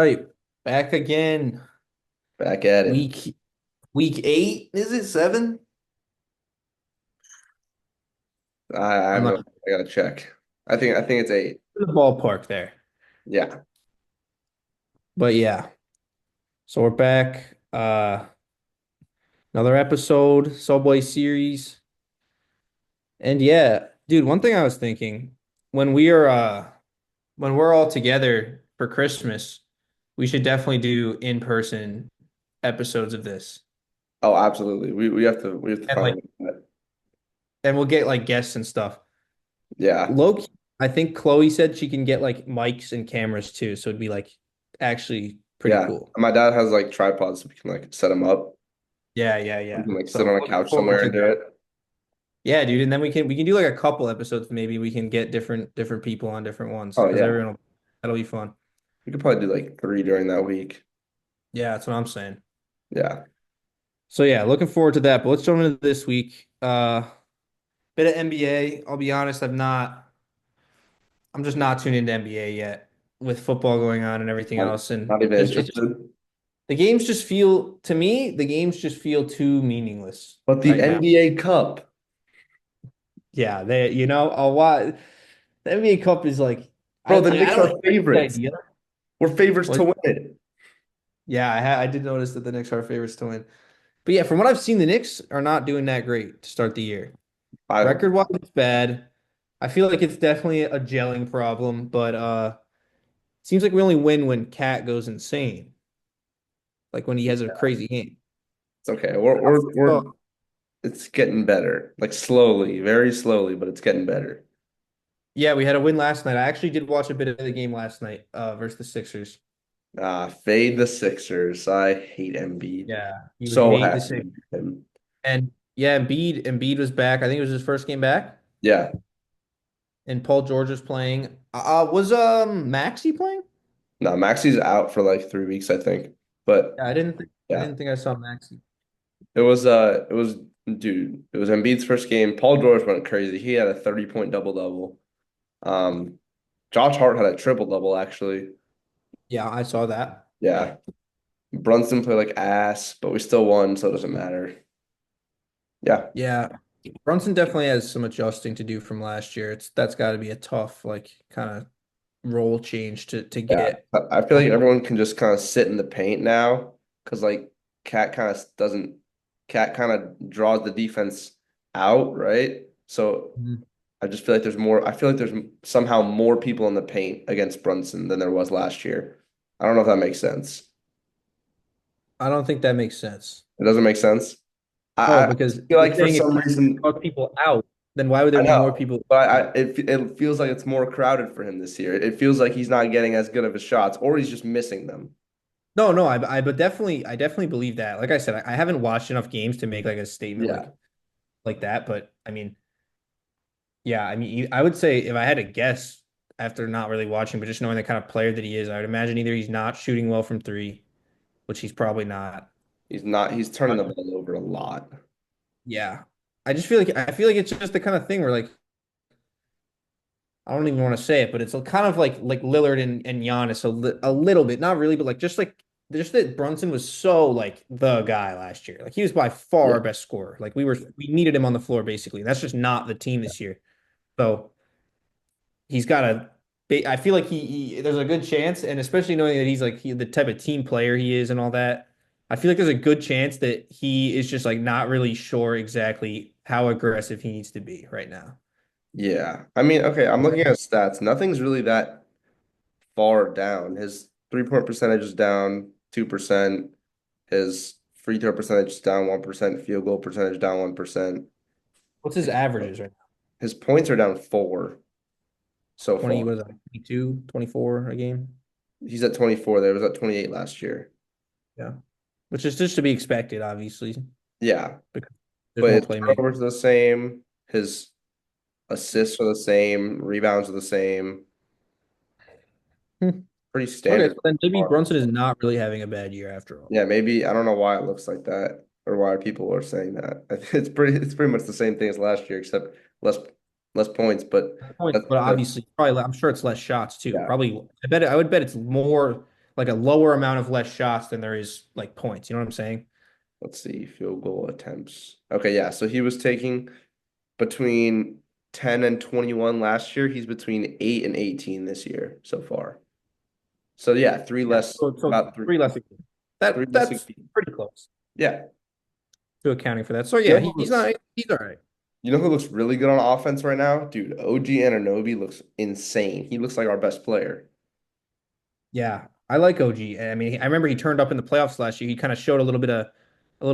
right, back again. Back at it. Week 8, is it 7? I I'm have not no. I gotta check. I think it's 8. in the ballpark there. Yeah. But yeah, so we're back. Another episode, Subway series. And yeah, dude, one thing I was thinking when when we're all together for Christmas, we should definitely do in-person episodes of this. Oh, absolutely. We have to And find a like way to do that. and we'll get like guests and stuff. Yeah. Low I think Chloe said she can get like mics and cameras too, so it'd be like actually pretty Yeah. cool. My dad has like tripods so we can like set them up. Yeah, yeah, We yeah. can like sit So on a looking couch forward somewhere to and do that. it. Yeah, dude, and then we can do like a couple episodes. Maybe we can get different people on different ones Oh because yeah. that'll be fun. We could probably do like 3 during that week. Yeah, that's what I'm saying. Yeah. So yeah, looking forward to that. But let's jump into this week. Bit of NBA. I'll be honest, I'm just not tuned into NBA yet with football going on and everything Not, else. And not even it just interested. the games just feel to me, the games just feel too meaningless But the right now. NBA Cup. Yeah, the NBA Cup is like Bro, the I Knicks don't are hate the favorites. idea. We're favorites Well, to win it. yeah, I did notice that the Knicks are favorites to win. But yeah, from what I've seen, the Knicks are not doing that great to start the year. I don't. Record-wise, it's bad. I feel like it's definitely a gelling problem, but seems like we only win when Cat goes insane, like when he has a crazy game. It's okay. We're it's getting better. Like slowly, very slowly, but it's getting better. Yeah, we had a win last night. I actually did watch a bit of the game last night, versus the Sixers. Fade the Sixers. I hate Embiid. Yeah, you would So hate the happy Sixers. with him. And yeah, Embiid was back. I think it was his first game back. Yeah. And Paul George was playing. Was Maxey playing? No, Maxi's out for like 3 weeks, I think. But Yeah, I yeah, didn't think I saw Maxey. it was dude, it was Embiid's first game. Paul George went crazy. He had a 30-point double-double. Um, Josh Hart had a triple-double actually. Yeah, I saw that. Yeah. Brunson played like ass, but we still won, so it doesn't matter. Yeah. Yeah, Brunson definitely has some adjusting to do from last year. That's got to be a tough like kind of role change to Yeah. get. I feel like everyone can just kind of sit in the paint now because like Cat kind of doesn't Cat kind of draws the defense out, right? So Mhm. I just feel like there's more. I feel like there's somehow more people in the paint against Brunson than there was last year. I don't know if that makes sense. I don't think that makes sense. It doesn't make sense. No, I because feel you're like for saying if some he reason took people out, then why would there I be more know, people? but it feels like it's more crowded for him this year. It feels like he's not getting as good of his shots, or he's just missing them. No, no, but I definitely believe that. Like I said, I haven't watched enough games to make like a statement Yeah. like that. But I mean, yeah, I mean, I would say if I had to guess after not really watching, but just knowing the kind of player that he is, I would imagine either he's not shooting well from three, which he's probably not. He's not. He's turning the ball over a lot. Yeah. I feel like it's just the kind of thing where like I don't even want to say it, but it's kind of like Lillard and Giannis a little bit, not really, but like just that Brunson was so like the guy last year. Like he was by far Yeah. our best scorer. Like we needed him on the floor basically. That's just not the team this year. So he's got a I feel like there's a good chance, and especially knowing that he's like the type of team player he is and all that, I feel like there's a good chance that he is just like not really sure exactly how aggressive he needs to be right now. Yeah. I mean, okay, I'm looking at his stats. Nothing's really that far down. His 3-point percentage is down 2%. His free throw percentage is down 1%. Field goal percentage down 1%. What's his averages right now? His points are down 4 so 20, far. what is that, 22, 24 a game? He's at 24 there. He was at 28 last year. Yeah. Which is just to be expected, obviously, Yeah. because there's But more his playmaking. turnovers are the same. His assists are the same. Rebounds are the same. Hmm. Pretty Okay, standard so then so maybe far. Brunson is not really having a bad year after all. Yeah, maybe I don't know why it looks like that or why people are saying that. It's pretty much the same thing as last year, except less less points. But Points, that's but that's obviously, probably I'm sure it's less shots too. yeah. Probably, I would bet it's more. like a lower amount of less shots than there is like points. You know what I'm saying? Let's see, field goal attempts. Okay, yeah. So he was taking between 10 and 21 last year. He's between 8 and 18 this year so far. So yeah, three Yeah. less, So about three, three less a game. three less a That's game. pretty close Yeah. to accounting for that. So You yeah, know who he's looks, not he's all right. you know who looks really good on offense right now? Dude, OG Anunoby looks insane. He looks like our best player. Yeah, I like OG. I mean, I remember he turned up in the playoffs last year. He kind of showed a little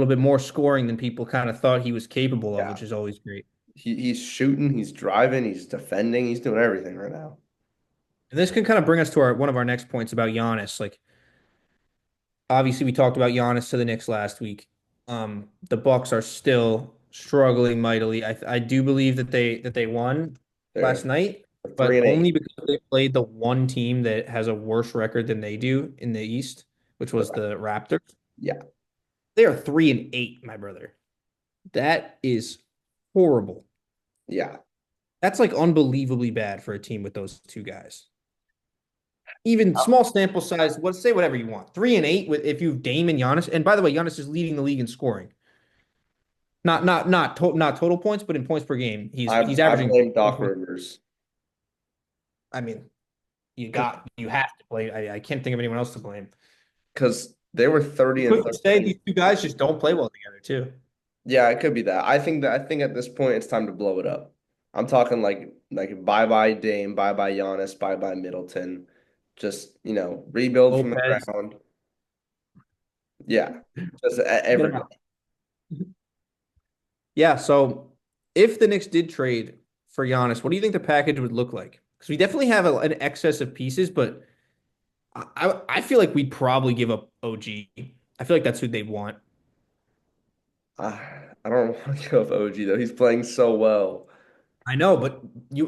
bit more scoring than people kind of thought he was capable of, Yeah. which is always great. He's shooting, he's driving, he's defending, he's doing everything right now. And this can kind of bring us to our one of our next points about Giannis. Like, obviously, we talked about Giannis to the Knicks last week. The Bucks are still struggling mightily. I do believe that they won last They're night, three but and only eight. because they played the one team that has a worse record than they do in the East, which was the Raptors. Yeah. They are 3-8, my brother. That is horrible. Yeah. That's like unbelievably bad for a team with those two guys. Even small sample size, let's say whatever you want. 3-8 with if you've Dame and Giannis. And by the way, Giannis is leading the league in scoring. Not total points, but in points per game. He's I averaging blame Doc 1 point. Rivers I mean, you have to play. I can't think of anyone else to blame. because they were You 30 and could say 13. these two guys just don't play well together, too. Yeah, it could be that. I think at this point it's time to blow it up. I'm talking like bye bye Dame, bye bye Giannis, bye bye Middleton. Just, rebuild from the Lopez. ground. Yeah. Just Get him everybody. out. Yeah, so if the Knicks did trade for Giannis, what do you think the package would look like? Because we definitely have an excess of pieces, but I feel like we'd probably give up OG. I feel like that's who they'd want. I don't want to go with OG though. He's playing so well. I know, but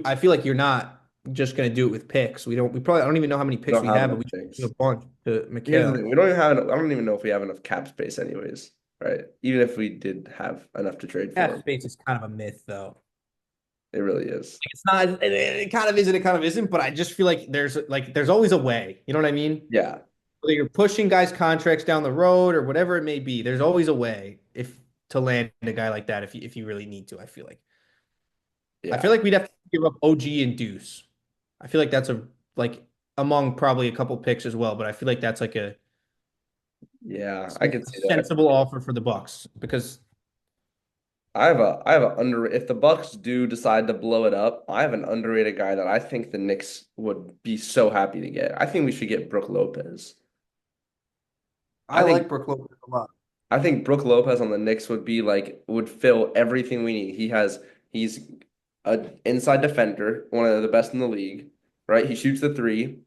I feel like you're not just gonna do it with picks. We probably I don't even know how many We picks don't we have have, but enough we should give picks. a bunch to Here's the Mikhail. thing. We don't even have I don't even know if we have enough cap space anyways, right? Even if we did have enough to trade for Cap him. space is kind of a myth, though. It really is. It's not. It kind of is and it kind of isn't. But I just feel like there's always a way. You know what I mean? Yeah. Whether you're pushing guys' contracts down the road or whatever it may be, there's always a way if to land a guy like that if you really need to. I Yeah. feel like we'd have to give up OG and Deuce. I feel like that's like among probably a couple picks as well, but I feel like that's like a Yeah, I could see that. sensible offer for the Bucks because I have a under if the Bucks do decide to blow it up, I have an underrated guy that I think the Knicks would be so happy to get. I think we should get Brook Lopez. I I think like Brook Lopez a lot. I think Brook Lopez on the Knicks would be like would fill everything we need. He's an inside defender, one of the best in the league, right? He shoots the three.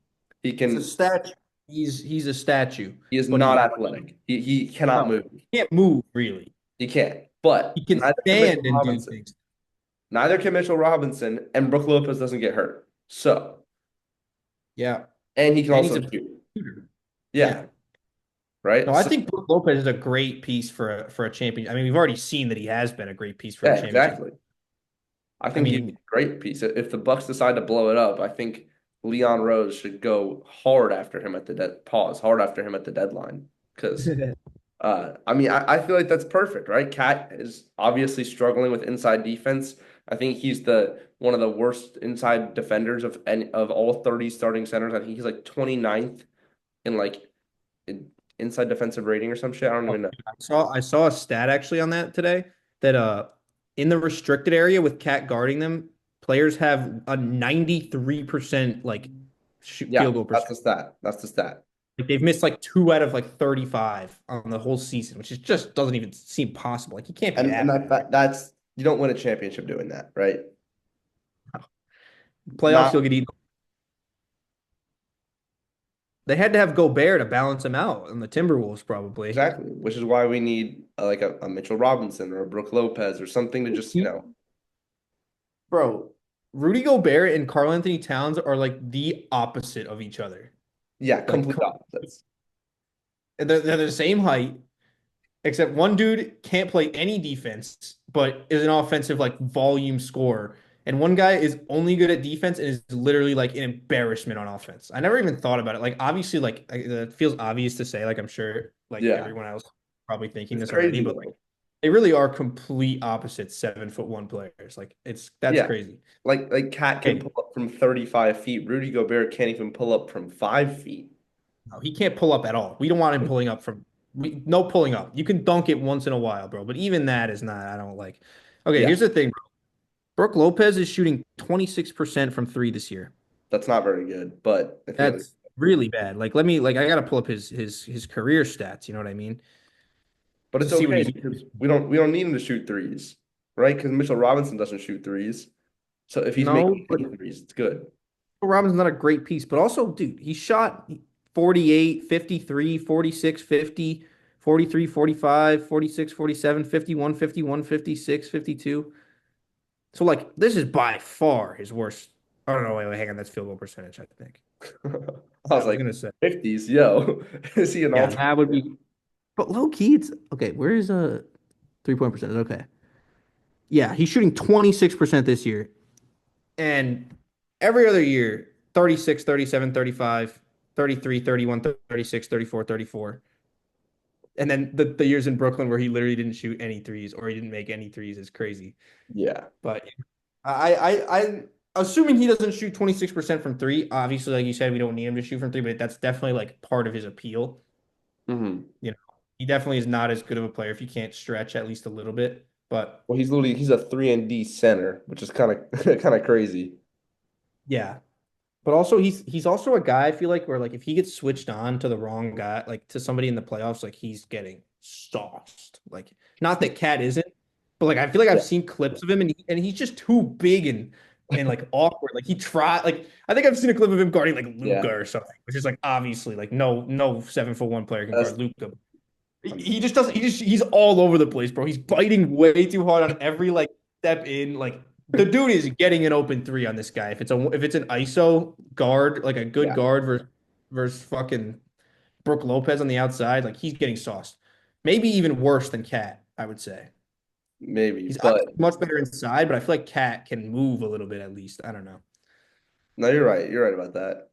He He's a can statue. He's a statue, he is but not athletic. He cannot no, move. he can't move really. He can't. But He can neither can Mitchell stand and do Robinson. things. Neither can Mitchell Robinson, and Brook Lopez doesn't get hurt. So, Yeah, and he can and he's also a shoot. shooter. Yeah, Yeah. right. No, I So, think Brook Lopez is a great piece for a champion. I mean, we've already seen that he has been a great piece for a yeah, championship. exactly. I I think he'd be mean, a great piece. If the Bucks decide to blow it up, I think Leon Rose should go hard after him at the hard after him at the deadline. Because I mean, I feel like that's perfect, right? Cat is obviously struggling with inside defense. I think he's the one of the worst inside defenders of all 30 starting centers. I think he's like 29th in inside defensive rating or some shit. I don't even know. I saw a stat actually on that today that in the restricted area with Cat guarding them, players have a 93% like Yeah, field goal that's percentage. the stat. That's the stat. Like they've missed like 2 out of like 35 on the whole season, which is just doesn't even seem possible. Like he can't be And that bad. that's you don't win a championship doing that, right? Playoffs, Not you'll get eaten. They had to have Gobert to balance him out, and the Timberwolves probably. exactly, which is why we need like a Mitchell Robinson or a Brook Lopez or something to just, Bro, Rudy Gobert and Karl Anthony Towns are like the opposite of each other. yeah, Like complete opposites. they're the same height, except one dude can't play any defense, but is an offensive like volume scorer, and one guy is only good at defense and is literally like an embarrassment on offense. I never even thought about it. Like obviously, like it feels obvious to say. Like I'm sure, like Yeah, everyone else probably thinking it's this already, crazy but like though. they really are complete opposites. 7'1" players. Like that's Yeah, crazy. like Cat can Okay, pull up from 35 feet. Rudy Gobert can't even pull up from 5 feet. no, he can't pull up at all. We don't want him pulling up from no pulling up. You can dunk it once in a while, bro, but even that is not. I don't like. Okay, Yeah, here's the thing, bro. Brooke Lopez is shooting 26% from three this year. that's not very good, but I feel like, That's really bad. Like, let me like I gotta pull up his career stats. You know what I mean? but To it's see what okay he's. because we don't need him to shoot threes, right? Because Mitchell Robinson doesn't shoot threes. So if he's No, making but threes, it's good. Robinson's not a great piece. But also, dude, he shot 48, 53, 46, 50, 43, 45, 46, 47, 51, 51, 56, 52. So like this is by far his worst. I don't know. Wait, hang on. That's field goal percentage, I think. I I was was like, gonna say. 50s, yo. Is he an Yeah, all-time? that would be. But low key, it's okay. Where is a 3-point percentage? Okay. Yeah, he's shooting 26% this year. And every other year, 36, 37, 35, 33, 31, 36, 34, 34. And then the years in Brooklyn where he literally didn't shoot any threes or he didn't make any threes is crazy. Yeah. But I'm assuming he doesn't shoot 26% from three. Obviously, like you said, we don't need him to shoot from three, but that's definitely like part of his appeal. Hmm. You know, he definitely is not as good of a player if you can't stretch at least a little bit. But Well, he's a 3 and D center, which is kind of kind of crazy. yeah, but also he's also a guy I feel like where like if he gets switched on to the wrong guy, like to somebody in the playoffs, like he's getting sauced. Like not that Cat isn't, but like I feel like I've Yeah. seen clips of him and he's just too big and like awkward. Like he tried like I think I've seen a clip of him guarding like Yeah. Luca or something, which is like obviously like no 7'1" player can That's guard Luca. He just doesn't he's all over the place, bro. He's biting way too hard on every like step in. Like the dude is getting an open three on this guy. If it's an ISO guard, like a good yeah, guard versus fucking Brooke Lopez on the outside, like he's getting sauced. Maybe even worse than Cat, I would say. maybe. He's But obviously much better inside, but I feel like Cat can move a little bit at least. I don't know. no, you're right. You're right about that.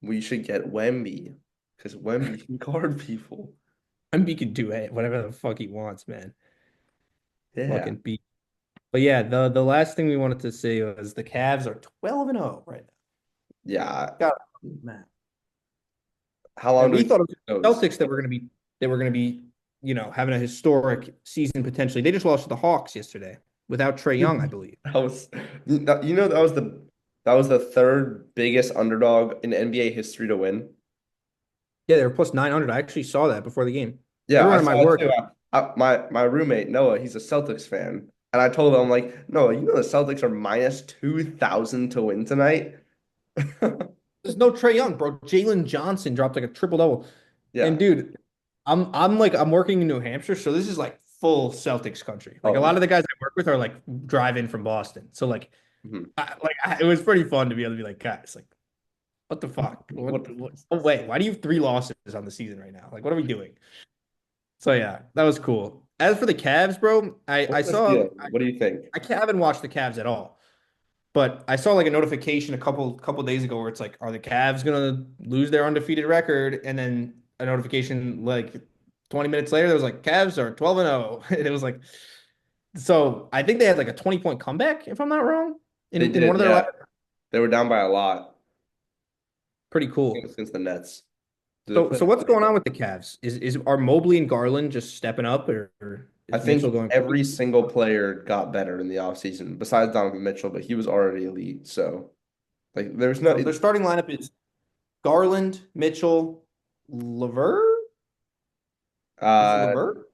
We should get Wemby because Wemby can guard people. Embiid can do it, whatever the fuck he wants, man. Yeah. Fucking beat. But yeah, the last thing we wanted to say was the Cavs are 12-0 right Yeah. now. God, man. How long And do we we thought think it it was goes? the Celtics that were gonna be, having a historic season potentially. They just lost to the Hawks yesterday without Trey Young, I believe. That was, that was the third biggest underdog in NBA history to win. Yeah, they were plus 900. I actually saw that before the game. Yeah, I Everyone in my saw it work, too. My roommate Noah, he's a Celtics fan, and I told him, I'm like, Noah, the Celtics are minus 2,000 to win tonight. there's no Trey Young, bro. Jalen Johnson dropped like a triple double. And Yeah. dude, I'm working in New Hampshire, so this is like full Celtics country. Like a Oh lot yeah. of the guys I work with are like drive in from Boston. So like Mhm. it was pretty fun to be able to be like, guys, like what the fuck? What the What? Oh, wait, why do you have three losses on the season right now? Like, what are we doing? So yeah, that was cool. As for the Cavs, bro, I what's this saw deal? What do you think? haven't watched the Cavs at all, but I saw like a notification a couple days ago where it's like, are the Cavs gonna lose their undefeated record? And then a notification like 20 minutes later, there was like Cavs are 12-0, and it was like, so I think they had like a 20-point comeback, if I'm not wrong, They in one did, of their yeah. last. They were down by a lot Pretty cool. against the Nets. Did they So play? what's going on with the Cavs? Is are Mobley and Garland just stepping up, or I is Mitchell think going? every single player got better in the offseason, besides Donovan Mitchell, but he was already elite. So like there's no So their starting lineup is Garland, Mitchell, Lever. Is it uh Lever?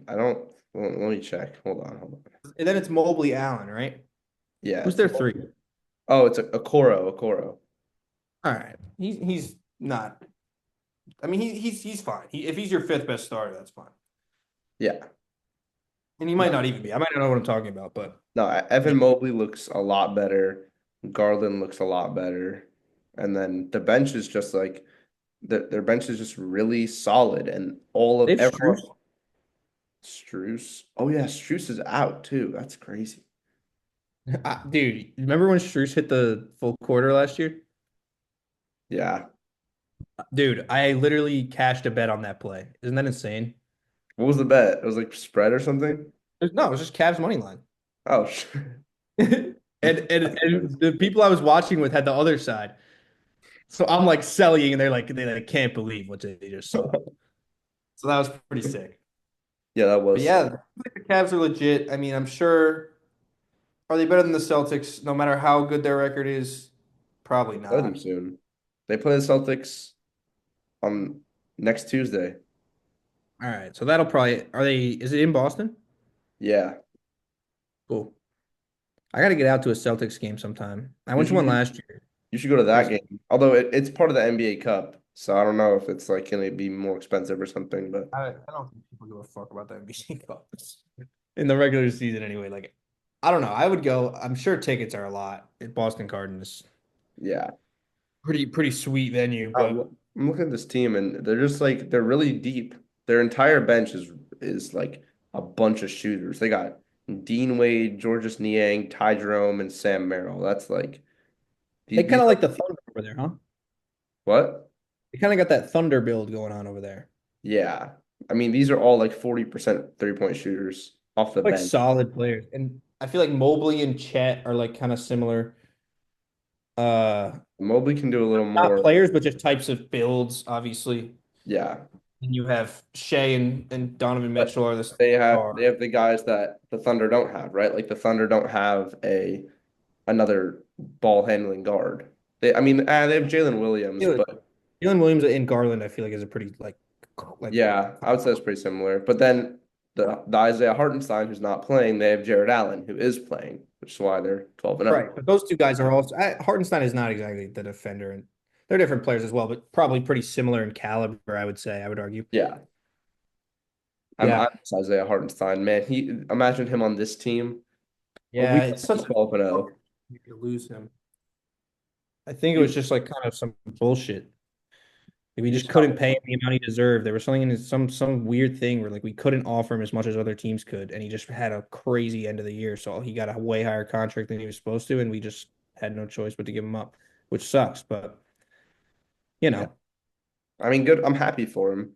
I don't let me check. Hold on. And then it's Mobley, Allen, right? Yeah, Who's it's their three? it's a Okoro. All right, he's not. I mean, he's fine. If he's your fifth best starter, that's fine. Yeah. And he might No, not even be. I might not know what I'm talking about, but no, Evan Mobley looks a lot better. Garland looks a lot better. And then the bench is just like their bench is just really solid and all they of have everyone. Strus. Struce. Oh yeah, Struce is out too. That's crazy. Dude, remember when Strus hit the full quarter last year? Yeah. Dude, I literally cashed a bet on that play. Isn't that insane? What was the bet? It was like spread or something? No, it was just Cavs money line. Oh, And the people I was watching with had the other side. So I'm like selling, and they can't believe what they just saw. So that was pretty sick. yeah, that But was yeah, sick. I think the Cavs are legit. I mean, I'm sure. Are they better than the Celtics, no matter how good their record is? Probably Play them not. soon. They play the Celtics on next Tuesday. All right, so that'll probably are they? Is it in Boston? Yeah. Cool. I got to get out to a Celtics game sometime. I You went to one should last year. you should go to It that was game. Although it's part of the NBA Cup, so I don't know if it's like gonna be more expensive or something, but I don't think people give a fuck about the NBA Cup in the regular season anyway. Like, I don't know. I would go. I'm sure tickets are a lot at Boston Garden is yeah. pretty sweet venue, but I'm looking at this team and they're just like they're really deep. Their entire bench is like a bunch of shooters. They got Dean Wade, Georges Niang, Ty Jerome, and Sam Merrill. That's like they these kind of are like the Thunder over there, huh? what? They kind of got that Thunder build going on over there. Yeah. I mean, these are all like 40% three-point shooters off the Like bench. solid players, and I feel like Mobley and Chet are like kind of similar. Uh, Mobley can do a little not more. players, but just types of builds, obviously. Yeah. And you have Shea and Donovan But Mitchell are the they have star. they have the guys that the Thunder don't have, right? Like the Thunder don't have a another ball handling guard. They have Jalen Williams, but Jalen Williams and Garland, I feel like is a pretty like yeah, I would say it's pretty similar. But then the Isaiah Hartenstein who's not playing, they have Jared Allen who is playing, which is why they're 12 and right. 0. But those two guys are also Hartenstein is not exactly the defender, and they're different players as well, but probably pretty similar in caliber. I would say. I would argue. Yeah. I'm Yeah, Isaiah Hartenstein, man. He imagine him on this team. Well, we yeah. It's such 12 and a 0. you could lose him. I think it We was just like kind of some bullshit. Like, we we just just got couldn't pay him the amount he deserved. There was something in some weird thing where like we couldn't offer him as much as other teams could, and he just had a crazy end of the year. So he got a way higher contract than he was supposed to, and we just had no choice but to give him up, which sucks. But you yeah. know, I mean, good. I'm happy for him.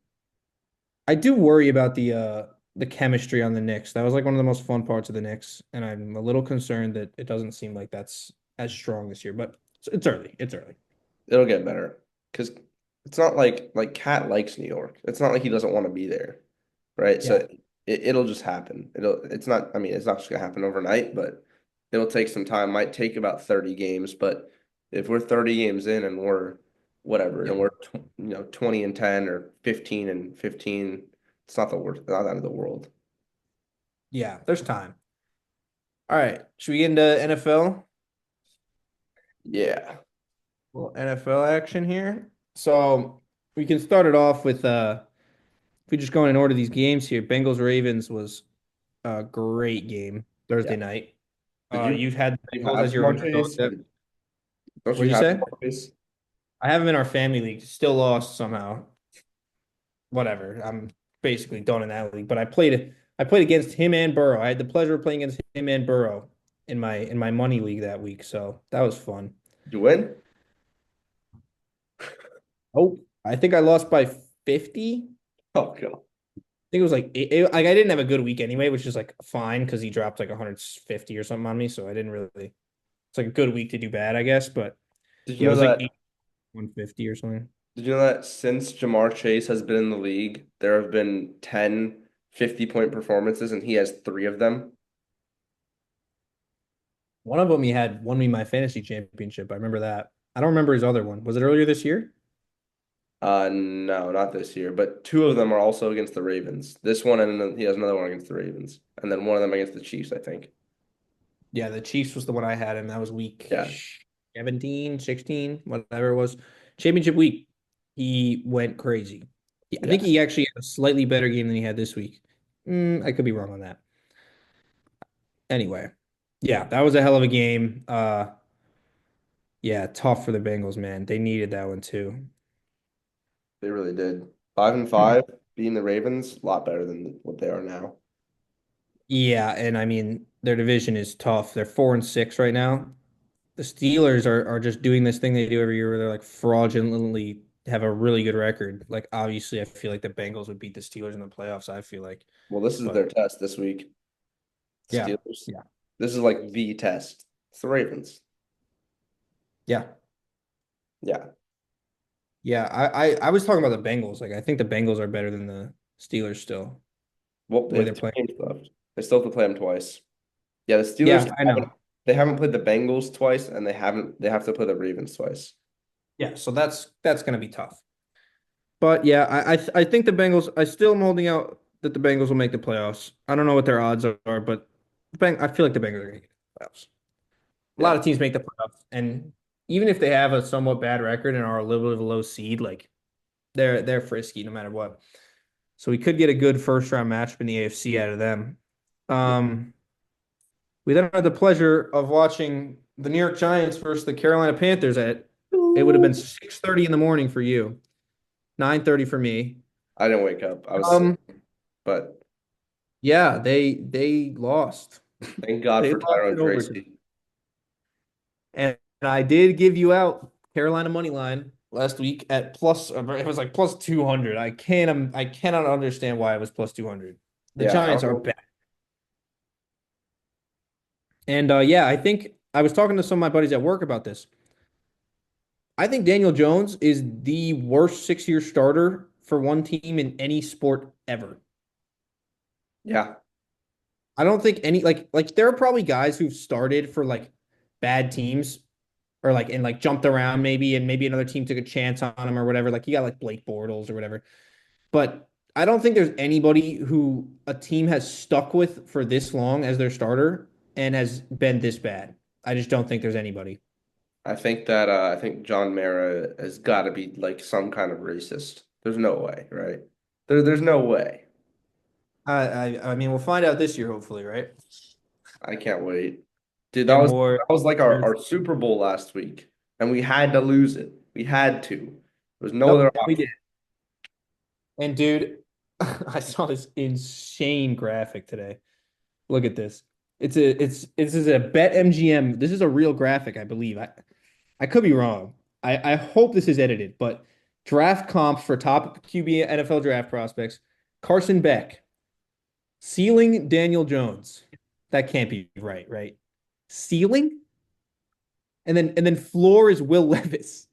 I do worry about the chemistry on the Knicks. That was like one of the most fun parts of the Knicks, and I'm a little concerned that it doesn't seem like that's as strong this year. But it's early. It's early. It'll get better because it's not like Cat likes New York. It's not like he doesn't want to be there, right? So Yeah. it'll just happen. It's not. I mean, it's not just gonna happen overnight, but it'll take some time. Might take about 30 games, but if we're 30 games in and we're whatever, and Yep. we're 20 and 10 or 15 and 15, it's not the worst. Not out of the world. Yeah. There's time. All right. Should we get into NFL? Yeah. Well, NFL action here. So we can start it off with if we just go in and order these games here. Bengals Ravens was a great game Yeah. Thursday night. Did you You've had the you Bengals have as your Jamar underdog. Chase? Don't What'd you you have say? Jamar Chase? I have him in our family league. Still lost somehow. Whatever. I'm basically done in that league. But I played against him and Burrow. I had the pleasure of playing against him and Burrow in my money league that week. So that was fun. Did you win? Oh, I think I lost by 50. Oh God. I think it was like like I didn't have a good week anyway, which is like fine because he dropped like 150 or something on me. So I didn't really. It's like a good week to do bad, I guess. But Did you yeah, it know was like that 150 or something. Did you know that since Jamar Chase has been in the league, there have been 10 50-point performances and he has three of them? One of them he had won me my fantasy championship. I remember that. I don't remember his other one. Was it earlier this year? No, not this year, but two of them are also against the Ravens. This one and then he has another one against the Ravens, and then one of them against the Chiefs, I think. Yeah, the Chiefs was the one I had, and that was week Yeah. 17, 16, whatever it was. Championship week, he went crazy. I think Yes. he actually had a slightly better game than he had this week. I could be wrong on that. Anyway, yeah, that was a hell of a game. Yeah, tough for the Bengals, man. They needed that one too. They really did. 5 and 5, beating the Ravens, a lot better than what they are now. Yeah, and I mean, their division is tough. They're 4-6 right now. The Steelers are just doing this thing they do every year where they're like fraudulently have a really good record. Like obviously, I feel like the Bengals would beat the Steelers in the playoffs. I feel like, Well, this is but their test this week. yeah, Steelers. yeah, This is like the test. It's the Ravens. yeah, Yeah. yeah. I was talking about the Bengals. Like I think the Bengals are better than the Steelers still. Well, The they way have they're two playing. games left. They still have to play them twice. Yeah, the Steelers Yeah, I know. they haven't played the Bengals twice, and they have to play the Ravens twice. Yeah, so that's gonna be tough. But yeah, I think the Bengals. I still am holding out that the Bengals will make the playoffs. I don't know what their odds are, but I feel like the Bengals are gonna get the playoffs. A lot Yeah. of teams make the playoffs, and even if they have a somewhat bad record and are a little bit of a low seed, like they're frisky no matter what. So we could get a good first round matchup in the AFC out of them. Um, we then had the pleasure of watching the New York Giants versus the Carolina Panthers at it would have been 6:30 in the morning for you, 9:30 for me. I didn't wake up. I was sick, Um, but yeah, they lost. thank God They for lost Tyrone in overtime. Tracy. And I did give you out Carolina money line last week at plus. It was like plus 200. I cannot understand why it was plus 200. The Yeah, I Giants don't are know. bad. And yeah, I think I was talking to some of my buddies at work about this. I think Daniel Jones is the worst 6-year starter for one team in any sport ever. Yeah, I don't think any like there are probably guys who've started for like bad teams or like and like jumped around maybe and maybe another team took a chance on him or whatever. Like you got like Blake Bortles or whatever. But I don't think there's anybody who a team has stuck with for this long as their starter and has been this bad. I just don't think there's anybody. I think John Mara has got to be like some kind of racist. There's no way, right? There's no way. I mean we'll find out this year hopefully, right? I can't wait. Dude, Get more. that was like our Super Bowl last week, and we had to lose it. We had to. There was no other Nope, we option. did. And dude, I saw this insane graphic today. Look at this. This is a Bet MGM. This is a real graphic, I believe. I could be wrong. I hope this is edited, but draft comps for top QB NFL draft prospects. Carson Beck, ceiling Daniel Jones. That can't be right, right? Ceiling? And then floor is Will Levis.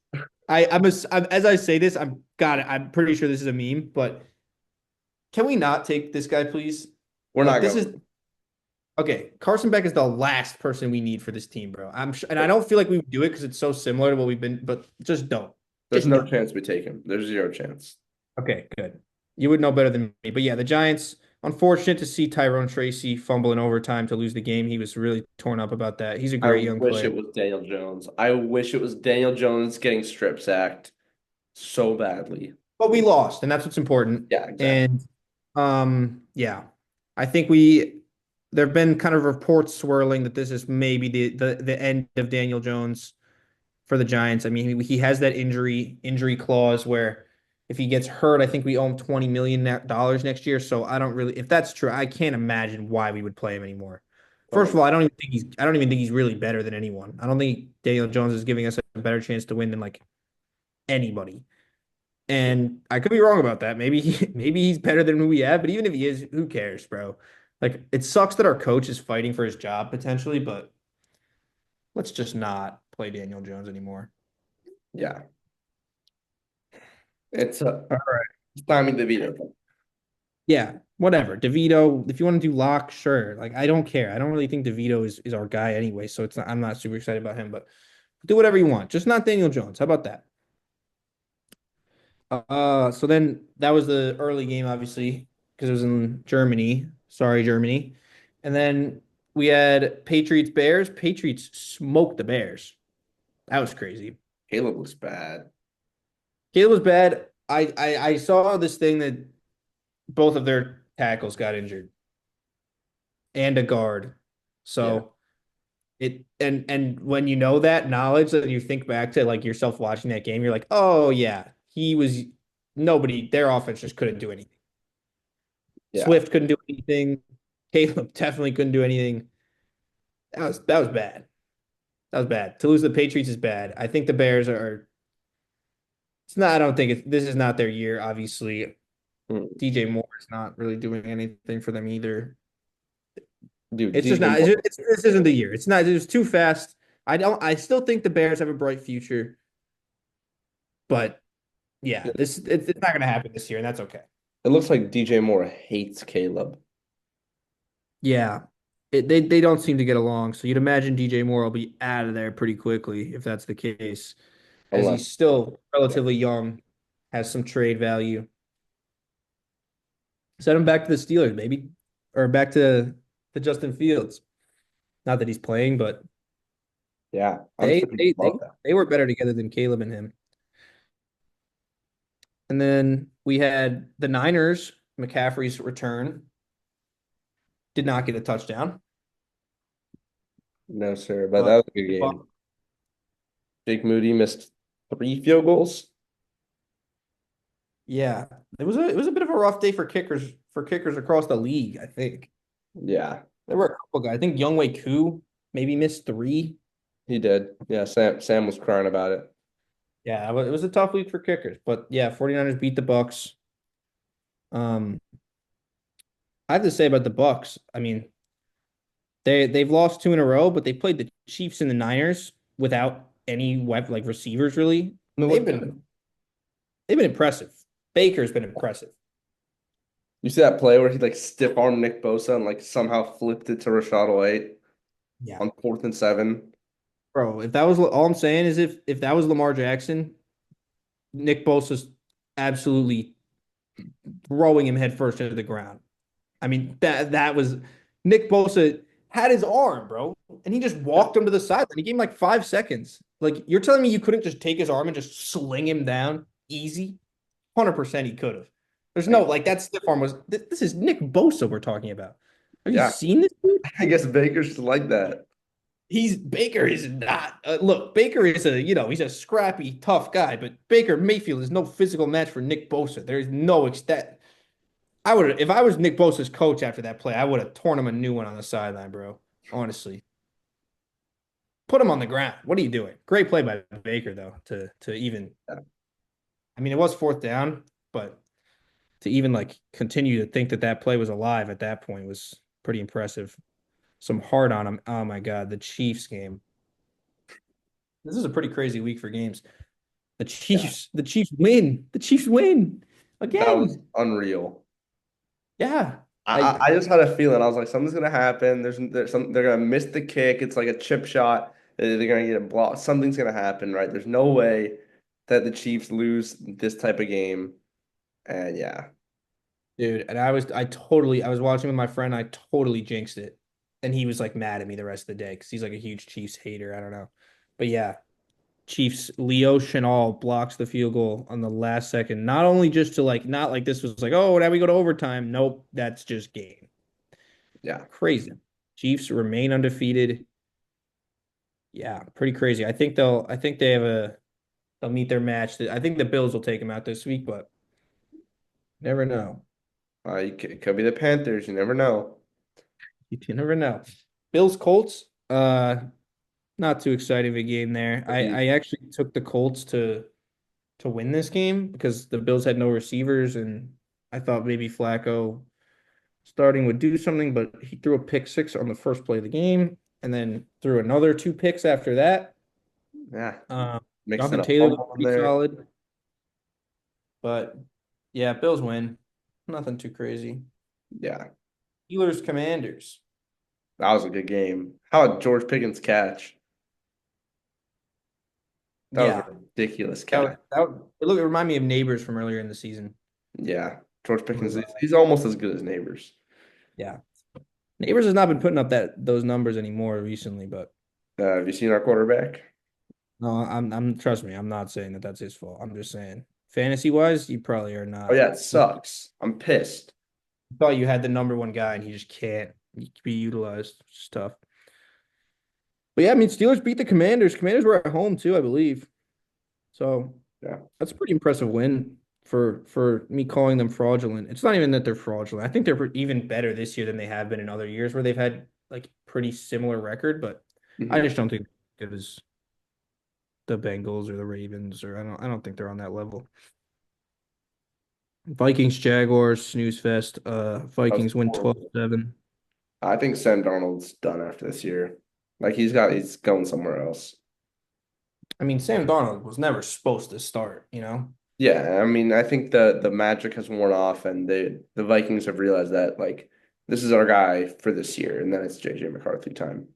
As I say this, I'm pretty sure this is a meme, but can we not take this guy, please? We're Like not this going. is okay. Carson Beck is the last person we need for this team, bro. I'm sure, and I don't feel like we would do it because it's so similar to what we've been, but just don't. There's Just no don't. chance we take him. There's zero chance. Okay, good. You would know better than me. But yeah, the Giants, unfortunate to see Tyrone Tracy fumble in overtime to lose the game. He was really torn up about that. He's a I great young wish player. it was Daniel Jones. I wish it was Daniel Jones getting strip sacked so badly. But we lost, and that's what's important. Yeah, exactly. And yeah. I think there have been kind of reports swirling that this is maybe the end of Daniel Jones for the Giants. I mean, he has that injury clause where if he gets hurt, I think we owe him $20 million next year. So I don't really, if that's true, I can't imagine why we would play him anymore. Oh my First of all, God. I don't even think he's really better than anyone. I don't think Daniel Jones is giving us a better chance to win than like anybody. And I could be wrong about that. Maybe he's better than who we have, but even if he is, who cares, bro? Like it sucks that our coach is fighting for his job potentially, but let's just not play Daniel Jones anymore. Yeah. It's All right. it's Tommy DeVito. Yeah, whatever. DeVito, if you want to do Lock, sure. Like I don't care. I don't really think DeVito is our guy anyway, so I'm not super excited about him, but do whatever you want. Just not Daniel Jones. How about that? So then that was the early game, obviously, because it was in Germany. Sorry, Germany. And then we had Patriots Bears. Patriots smoked the Bears. That was crazy. Caleb looks bad. Caleb was bad. I saw this thing that both of their tackles got injured and a guard. Yeah. So and when you know that knowledge, and you think back to like yourself watching that game, you're like, oh yeah, he was nobody. Their offense just couldn't do anything. Yeah. Swift couldn't do anything. Caleb definitely couldn't do anything. That was bad. That was bad. To lose to the Patriots is bad. I think the Bears are. It's not. I don't think this is not their year. Obviously, Hmm. DJ Moore is not really doing anything for them either. Dude, It's just DJ not. Moore. This isn't the year. It's not. It's too fast. I don't. I still think the Bears have a bright future, but yeah, it's not going to happen this year, and that's okay. It looks like DJ Moore hates Caleb. Yeah, they don't seem to get along. So you'd imagine DJ Moore will be out of there pretty quickly if that's the case, as Unless, he's still yeah. relatively young, has some trade value. Send him back to the Steelers, maybe, or back to Justin Fields. Not that he's playing, but Yeah, I'm they sure he'd they they love that. they were better together than Caleb and him. And then we had the Niners. McCaffrey's return did not get a touchdown. No, sir, but But that was a good game. Jake Moody missed 3 field goals. yeah, it was a bit of a rough day for kickers across the league. I think Yeah, there were a couple guys. I think Younghoe Koo maybe missed three. he did. Yeah, Sam was crying about it. Yeah, it was a tough week for kickers. But yeah, 49ers beat the Bucks. Um, I have to say about the Bucks. I mean, they've lost two in a row, but they played the Chiefs and the Niners without any like receivers really. No, They've been they've been impressive. Baker's been impressive. you see that play where he like stiff armed Nick Bosa and like somehow flipped it to Rashad White Yeah. on 4th and 7. Bro, if that was all I'm saying is if that was Lamar Jackson, Nick Bosa's absolutely throwing him headfirst into the ground. I mean, that was Nick Bosa had his arm, bro, and he just walked him to the sideline. He gave him like 5 seconds. Like you're telling me you couldn't just take his arm and just sling him down easy? 100% he could have. There's no like that stiff arm was. This is Nick Bosa we're talking about. Have you Yeah, seen this dude? I guess Baker's like that. He's Baker is not. Look, Baker is he's a scrappy, tough guy, but Baker Mayfield is no physical match for Nick Bosa. There's no extent. I would if I was Nick Bosa's coach after that play, I would have torn him a new one on the sideline, bro. Honestly, put him on the ground. What are you doing? Great play by Baker though. To even, Yeah. I mean, it was fourth down, but to even like continue to think that that play was alive at that point was pretty impressive. Some hard on him. Oh my God, the Chiefs game. This is a pretty crazy week for games. Yeah, The Chiefs win. The Chiefs win that was again. unreal. Yeah. I, I I I just had a feeling. I was like, something's gonna happen. They're gonna miss the kick. It's like a chip shot. They're gonna get a block. Something's gonna happen, right? There's no way that the Chiefs lose this type of game. And yeah, Dude, and I was watching with my friend, I totally jinxed it. And he was like mad at me the rest of the day because he's like a huge Chiefs hater. I don't know. But yeah, Chiefs Leo Chenal blocks the field goal on the last second. Not only just to like not like this was like, oh, now we go to overtime. Nope, that's just game. yeah. Crazy. Chiefs remain undefeated. Yeah, pretty crazy. I think they'll meet their match. I think the Bills will take them out this week, but never know. It could be the Panthers. You never know. You never know. Bills Colts, not too exciting of a game there. I actually took the Colts to win this game because the Bills had no receivers and I thought maybe Flacco starting would do something, but he threw a pick six on the first play of the game and then threw another two picks after that. Yeah, Um, mixed in Jonathan a Taylor looked fumble in pretty there. solid, but yeah, Bills win. Nothing too crazy. Yeah, Steelers Commanders. that was a good game. How about George Pickens' catch? That was Yeah, a ridiculous catch. it reminded me of Neighbors from earlier in the season. Yeah, George Pickens. He's almost as good as Neighbors. Yeah. Neighbors has not been putting up those numbers anymore recently, but Have you seen our quarterback? no, I'm trust me, I'm not saying that that's his fault. I'm just saying fantasy wise, you probably are Oh not. yeah, it sucks. I'm pissed. Thought you had the number one guy and he just can't be utilized. It's tough. But yeah, I mean, Steelers beat the Commanders. Commanders were at home too, I believe. So Yeah. that's a pretty impressive win for me calling them fraudulent. It's not even that they're fraudulent. I think they're even better this year than they have been in other years where they've had like pretty similar record, but I Mhm. just don't think it was the Bengals or the Ravens, or I don't think they're on that level. Vikings, Jaguars, snooze fest. That was Vikings win horrible. 12-7. I think Sam Darnold's done after this year. Like he's going somewhere else. I mean, Sam Darnold was never supposed to start, you know? Yeah, I mean, I think the magic has worn off, and the Vikings have realized that like this is our guy for this year, and then it's JJ McCarthy time.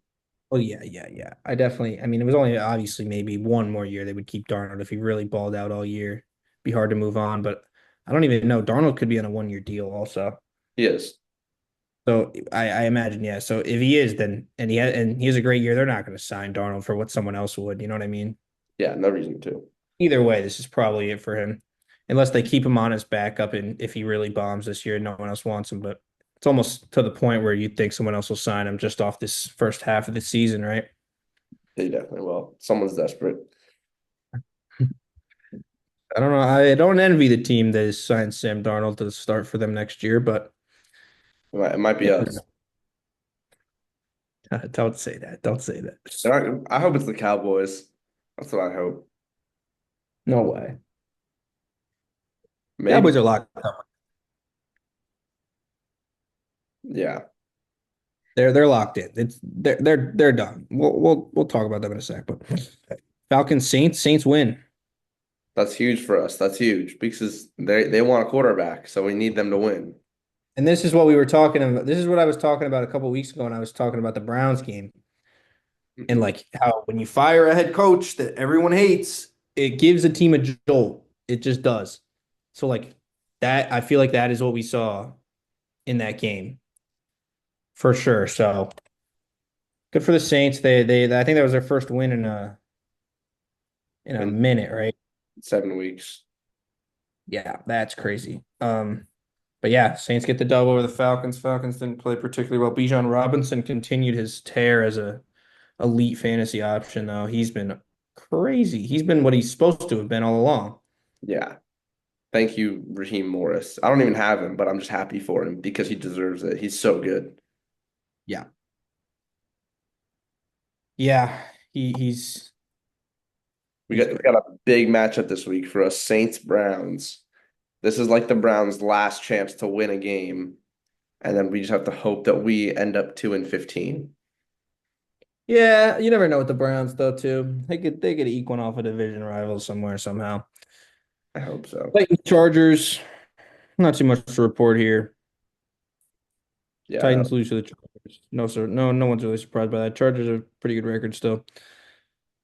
Well, yeah, yeah, yeah. I mean, it was only obviously maybe one more year they would keep Darnold if he really balled out all year. Be hard to move on, but I don't even know. Darnold could be on a 1 year deal also. He is. So I imagine, yeah. So if he is, then and he has a great year, they're not going to sign Darnold for what someone else would. You know what I mean? Yeah, no reason to. Either way, this is probably it for him, unless they keep him on as backup, and if he really bombs this year, no one else wants him. But it's almost to the point where you'd think someone else will sign him just off this first half of the season, right? They definitely will. Someone's desperate. I don't know. I don't envy the team that has signed Sam Darnold to start for them next year, but It might be us. don't say that. Don't say that. I hope it's the Cowboys. That's what I hope. No way. Maybe. Cowboys are locked up. Yeah, They're locked in. They're done. We'll talk about them in a sec. But Falcons Saints win. that's huge for us. That's huge because they want a quarterback, so we need them to win. And this is what we were talking about. This is what I was talking about a couple weeks ago, and I was talking about the Browns game and Mhm. like how when you fire a head coach that everyone hates, it gives a team a jolt. It just does. So like that, I feel like that is what we saw in that game for sure. So good for the Saints. They I think that was their first win in a In minute, right? 7 weeks. Yeah, that's crazy. But yeah, Saints get the dub over the Falcons. Falcons didn't play particularly well. Bijan Robinson continued his tear as a elite fantasy option, though. He's been crazy. He's been what he's supposed to have been all along. Yeah. Thank you, Raheem Morris. I don't even have him, but I'm just happy for him because he deserves it. He's so good. Yeah. Yeah, he's We he's got we great. got a big matchup this week for us, Saints Browns. This is like the Browns' last chance to win a game, and then we just have to hope that we end up 2-15. Yeah, you never know with the Browns though, too. They could eke one off a division rival somewhere somehow. I hope so. Titans Chargers, not too much to report here. Yeah, Titans lose to the Chargers. No, sir. No one's really surprised by that. Chargers are pretty good record still.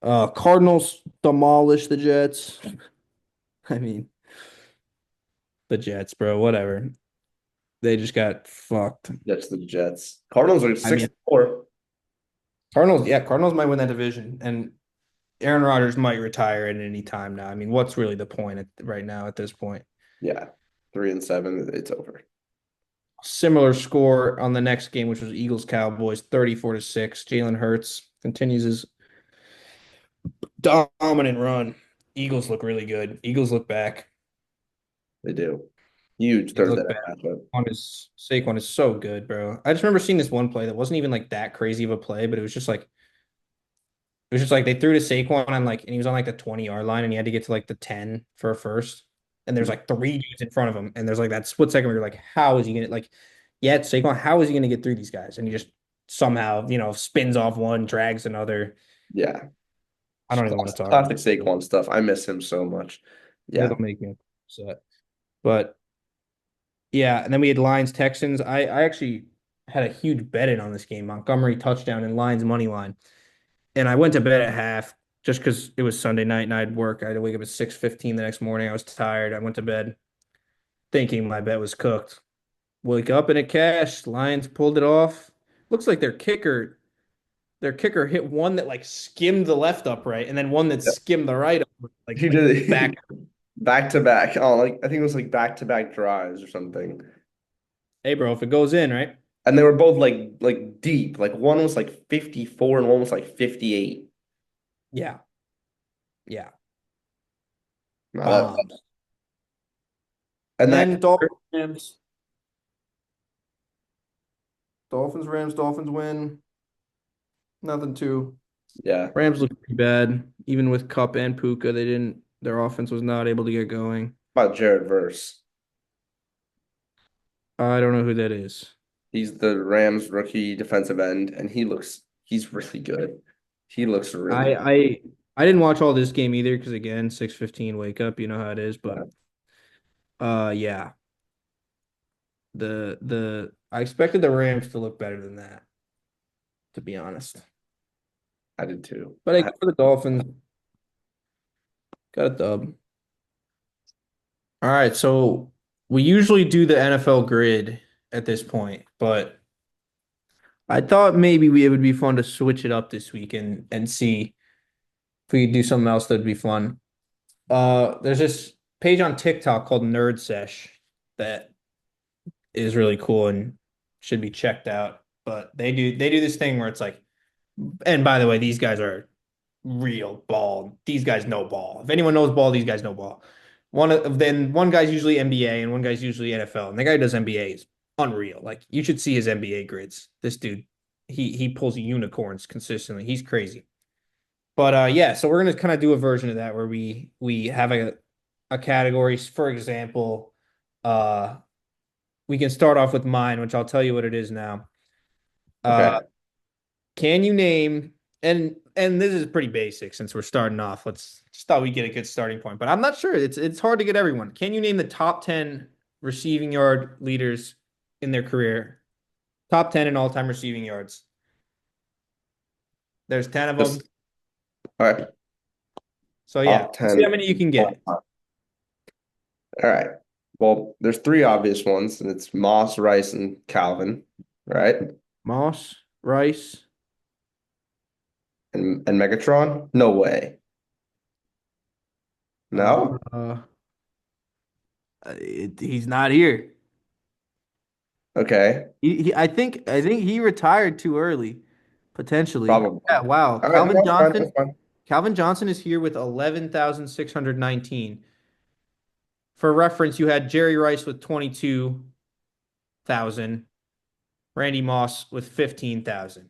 Cardinals demolish the Jets. I mean, the Jets, bro, whatever. They just got fucked. that's the Jets. Cardinals are I six mean, four. Cardinals might win that division, and Aaron Rodgers might retire at any time now. I mean, what's really the point right now at this point? Yeah, 3-7. It's over. Similar score on the next game, which was Eagles Cowboys, 34-6. Jalen Hurts continues his dominant run. Eagles look really good. Eagles look back. They do. Huge They Thursday look night back. matchup. Saquon is so good, bro. I just remember seeing this one play that wasn't even like that crazy of a play, but it was just like they threw to Saquon on like, and he was on like the 20-yard line, and he had to get to like the 10 for a first. And there's like three dudes in front of him, and there's like that split second where you're like, how is he gonna like, yeah, it's Saquon, how is he gonna get through these guys? And he just somehow, spins off one, drags another. Yeah, I don't even want to talk about classic Saquon stuff. I miss him so much. it. Yeah, It'll make me upset. But yeah, and then we had Lions Texans. I actually had a huge bet in on this game, Montgomery touchdown and Lions money line. And I went to bed at half just because it was Sunday night and I had work. I had to wake up at 6:15 the next morning. I was tired. I went to bed thinking my bet was cooked. Wake up and it cashed. Lions pulled it off. Looks like their kicker hit one that like skimmed the left upright and then one that skimmed the right upright, like he back. did back to back. Oh, like I think it was like back to back drives or something. Hey, bro, if it goes in, right? And they were both like deep. Like one was like 54 and one was like 58. Yeah, yeah, No, bombs. and And that then Dolphins Rams. Dolphins Rams. Dolphins win. Nothing too. Yeah. Rams look pretty bad. Even with Cup and Puka, their offense was not able to get going. How about Jared Verse? I don't know who that is. He's the Rams rookie defensive end, and he's really good. He looks really I good. I I didn't watch all this game either because again, 6:15 wake up, you know how it is. But Yeah, yeah. The I expected the Rams to look better than that, to be honest. I did too. But I go for the Dolphins. Got a dub. All right, so we usually do the NFL grid at this point, but I thought maybe it would be fun to switch it up this week and see if we could do something else that'd be fun. There's this page on TikTok called Nerd Sesh that is really cool and should be checked out. But they do this thing where it's like, and by the way, these guys are real ball. These guys know ball. If anyone knows ball, these guys know ball. One guy's usually NBA and one guy's usually NFL. And the guy who does NBA is unreal. Like you should see his NBA grids. This dude, he pulls unicorns consistently. He's crazy. But yeah, so we're gonna kind of do a version of that where we have a category. For example, uh we can start off with mine, which I'll tell you what it is now. Uh Okay. can you name and this is pretty basic since we're starting off. Let's just thought we'd get a good starting point, but I'm not sure. It's hard to get everyone. Can you name the top 10 receiving yard leaders in their career? Top 10 in all-time receiving yards. There's 10 of them. Just all right. So yeah, Top let's see 10. how many you can All get. right. Well, there's three obvious ones, and it's Moss, Rice, and Calvin, right? Moss, Rice. And Megatron? No way. No? Uh, he's not here. Okay. I think he retired too early, potentially. Probably. Yeah, wow. All right, no, that's fine. That's fine. Calvin Johnson is here with 11,619. For reference, you had Jerry Rice with 22,000, Randy Moss with 15,000,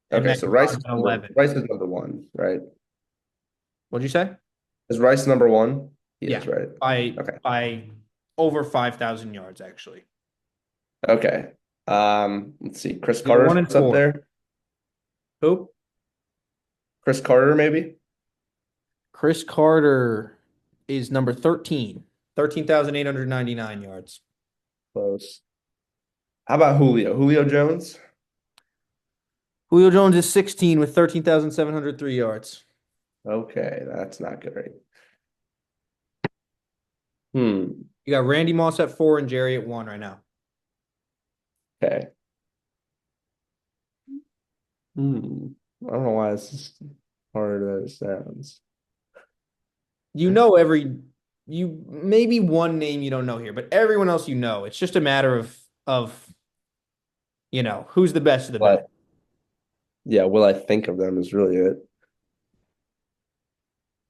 and Okay, so Rice Megatron is with 11. Rice is number one, right? What'd you say? Is Rice number one? He Yeah, is, right? by Okay. by over 5,000 yards actually. Okay. Let's see. Chris You're Carter's 1 and 4. up there. Who? Chris Carter, maybe? Chris Carter is number 13, 13,899 yards. Close. How about Julio? Julio Jones? Julio Jones is 16 with 13,703 yards. Okay, that's not good, right? Hmm. You got Randy Moss at 4 and Jerry at 1 right now. Okay. Hmm. I don't know why this is harder than it sounds. You know you maybe one name you don't know here, but everyone else you know. It's just a matter of who's the best of the best. But yeah, will I think of them is really it.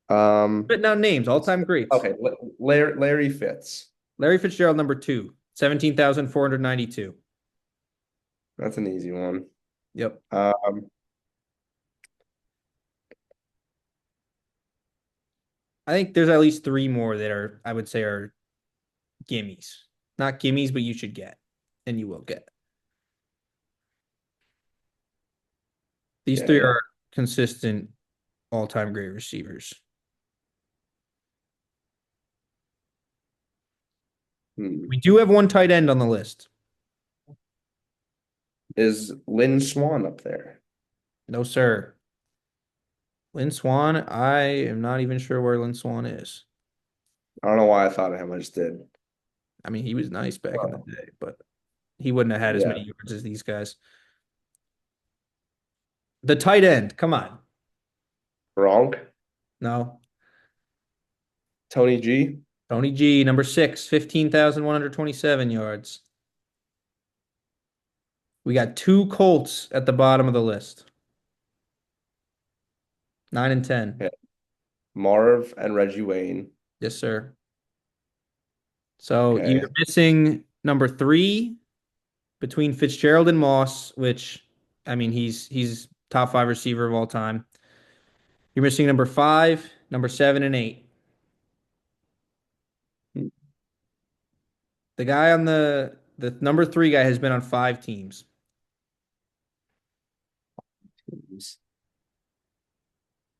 But now names, all-time greats. Okay, Larry Fitz. Larry Fitzgerald number 2, 17,492. That's an easy one. Yep. I think there's at least 3 more that I would say are gimmies. Not gimmies, but you should get, and you will get. These 3 Okay. are consistent all-time great receivers. We do have one tight end on the list. Is Lynn Swan up there? No, sir. Lynn Swan, I am not even sure where Lynn Swan is. I don't know why I thought of him. I just did. I mean, he was nice back in the day, but he wouldn't have had as Yeah. many yards as these guys. The tight end, come on. Gronk. No. Tony G. Tony G, number 6, 15,127 yards. We got 2 Colts at the bottom of the list. 9 and 10. Yeah. Marv and Reggie Wayne. Yes, sir. So Okay. you're missing number 3 between Fitzgerald and Moss, which I mean, he's top five receiver of all time. You're missing number five, number seven, and eight. The guy on the number three guy has been on five teams.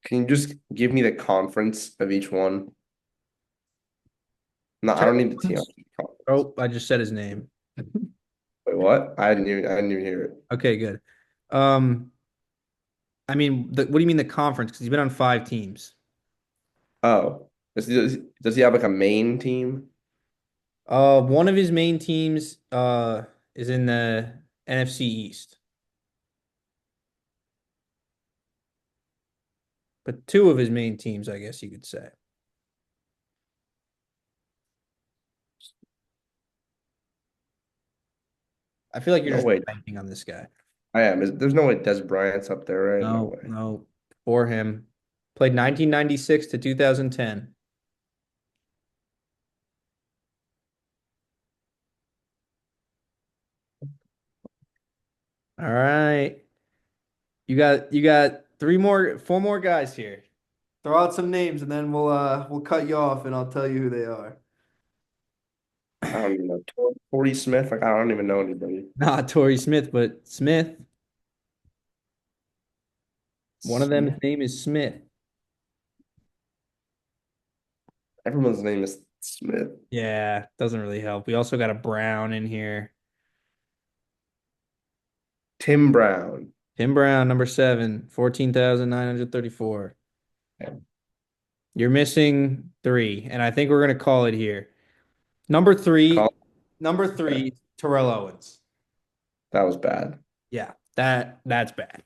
Can you just give me the conference of each one? No, I don't Terrell need the team. Owens. Oh, I just said his name. Wait, what? I didn't even hear it. Okay, good. Um, I mean, what do you mean the conference? Because he's been on five teams. Oh, does he have like a main team? One of his main teams is in the NFC East, but two of his main teams, I guess you could say. I feel like you're No just way. banking on this guy. I am. There's no way Des Bryant's up there, right? No No, way. no, for him. Played 1996 to 2010. All right. You got four more guys here. Throw out some names and then we'll cut you off and I'll tell you who they are. I don't even know. Torrey Smith. Like I don't even know anybody. Not Torrey Smith, but Smith. One of them, his Smith. name is Smith. Everyone's name is Smith. Yeah, doesn't really help. We also got a Brown in here. Tim Brown. Tim Brown, number seven, 14,934. You're missing three, and I think we're gonna call it here. Number three, Call. number Okay. three, Terrell Owens. That was bad. Yeah, that's bad.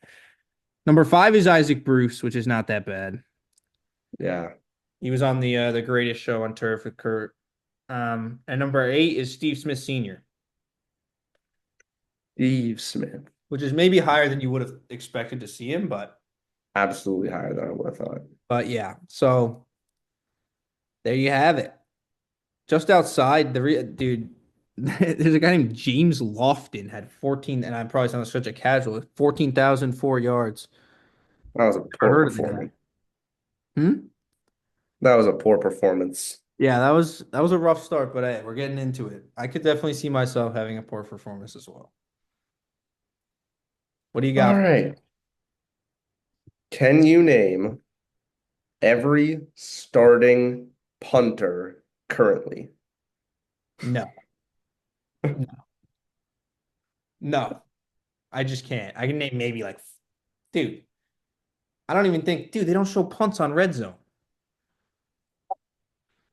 Number five is Isaac Bruce, which is not that bad. Yeah. He was on the Greatest Show on Turf with Kurt. And number eight is Steve Smith Sr., Steve Smith. which is maybe higher than you would have expected to see him, Absolutely higher than I would have thought. but yeah. So there you have it. Just outside dude, there's a guy named James Lofton had 14, and I'm probably sounding such a casual, 14,004 yards. That was a I poor heard of the guy. performance. Hmm? That was a poor performance. Yeah, that was a rough start, but hey, we're getting into it. I could definitely see myself having a poor performance as well. What do you All got? right. Can you name every starting punter currently? No, no, no. I just can't. I can name maybe like, dude. I don't even think, dude. They don't show punts on red zone.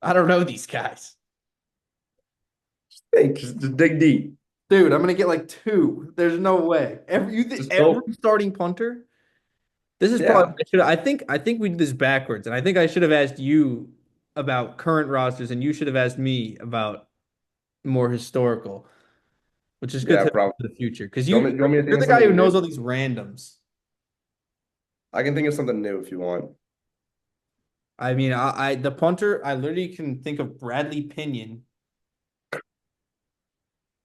I don't know these guys, Hey, just dig deep. dude. I'm gonna get like two. There's no way. Just Every don't. starting punter. This is probably Yeah. I think we did this backwards, and I think I should have asked you about current rosters, and you should have asked me about more historical, which is good Yeah, to know probably. for the future because Do you want me, do you want me to you're think of the guy who something new? knows all these randoms. I can think of something new if you want. I mean, I the punter, I literally can think of Bradley Pinion.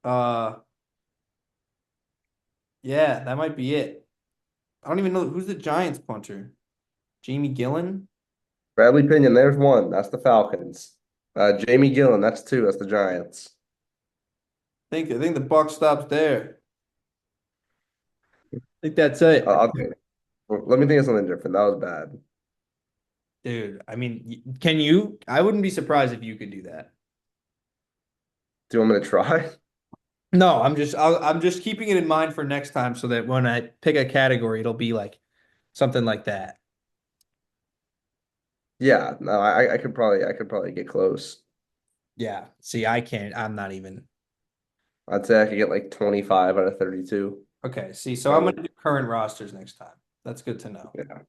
Uh, yeah, that might be it. I don't even know who's the Giants punter. Jamie Gillen. Bradley Pinion, there's one. That's the Falcons. Jamie Gillen, that's two. That's the Giants. I think the buck stops there. I think that's it. Okay. Well, let me think of something different. That was bad. Dude, I mean, can you? I wouldn't be surprised if you could do that. Do you want me to try? No, I'm just keeping it in mind for next time so that when I pick a category, it'll be like something like that. Yeah, no, I could probably get close. Yeah. See, I can't. I'm not even. I'd say I could get like 25 out of 32. Okay. See, so I'm Probably. gonna do current rosters next time. That's good to know. Yeah.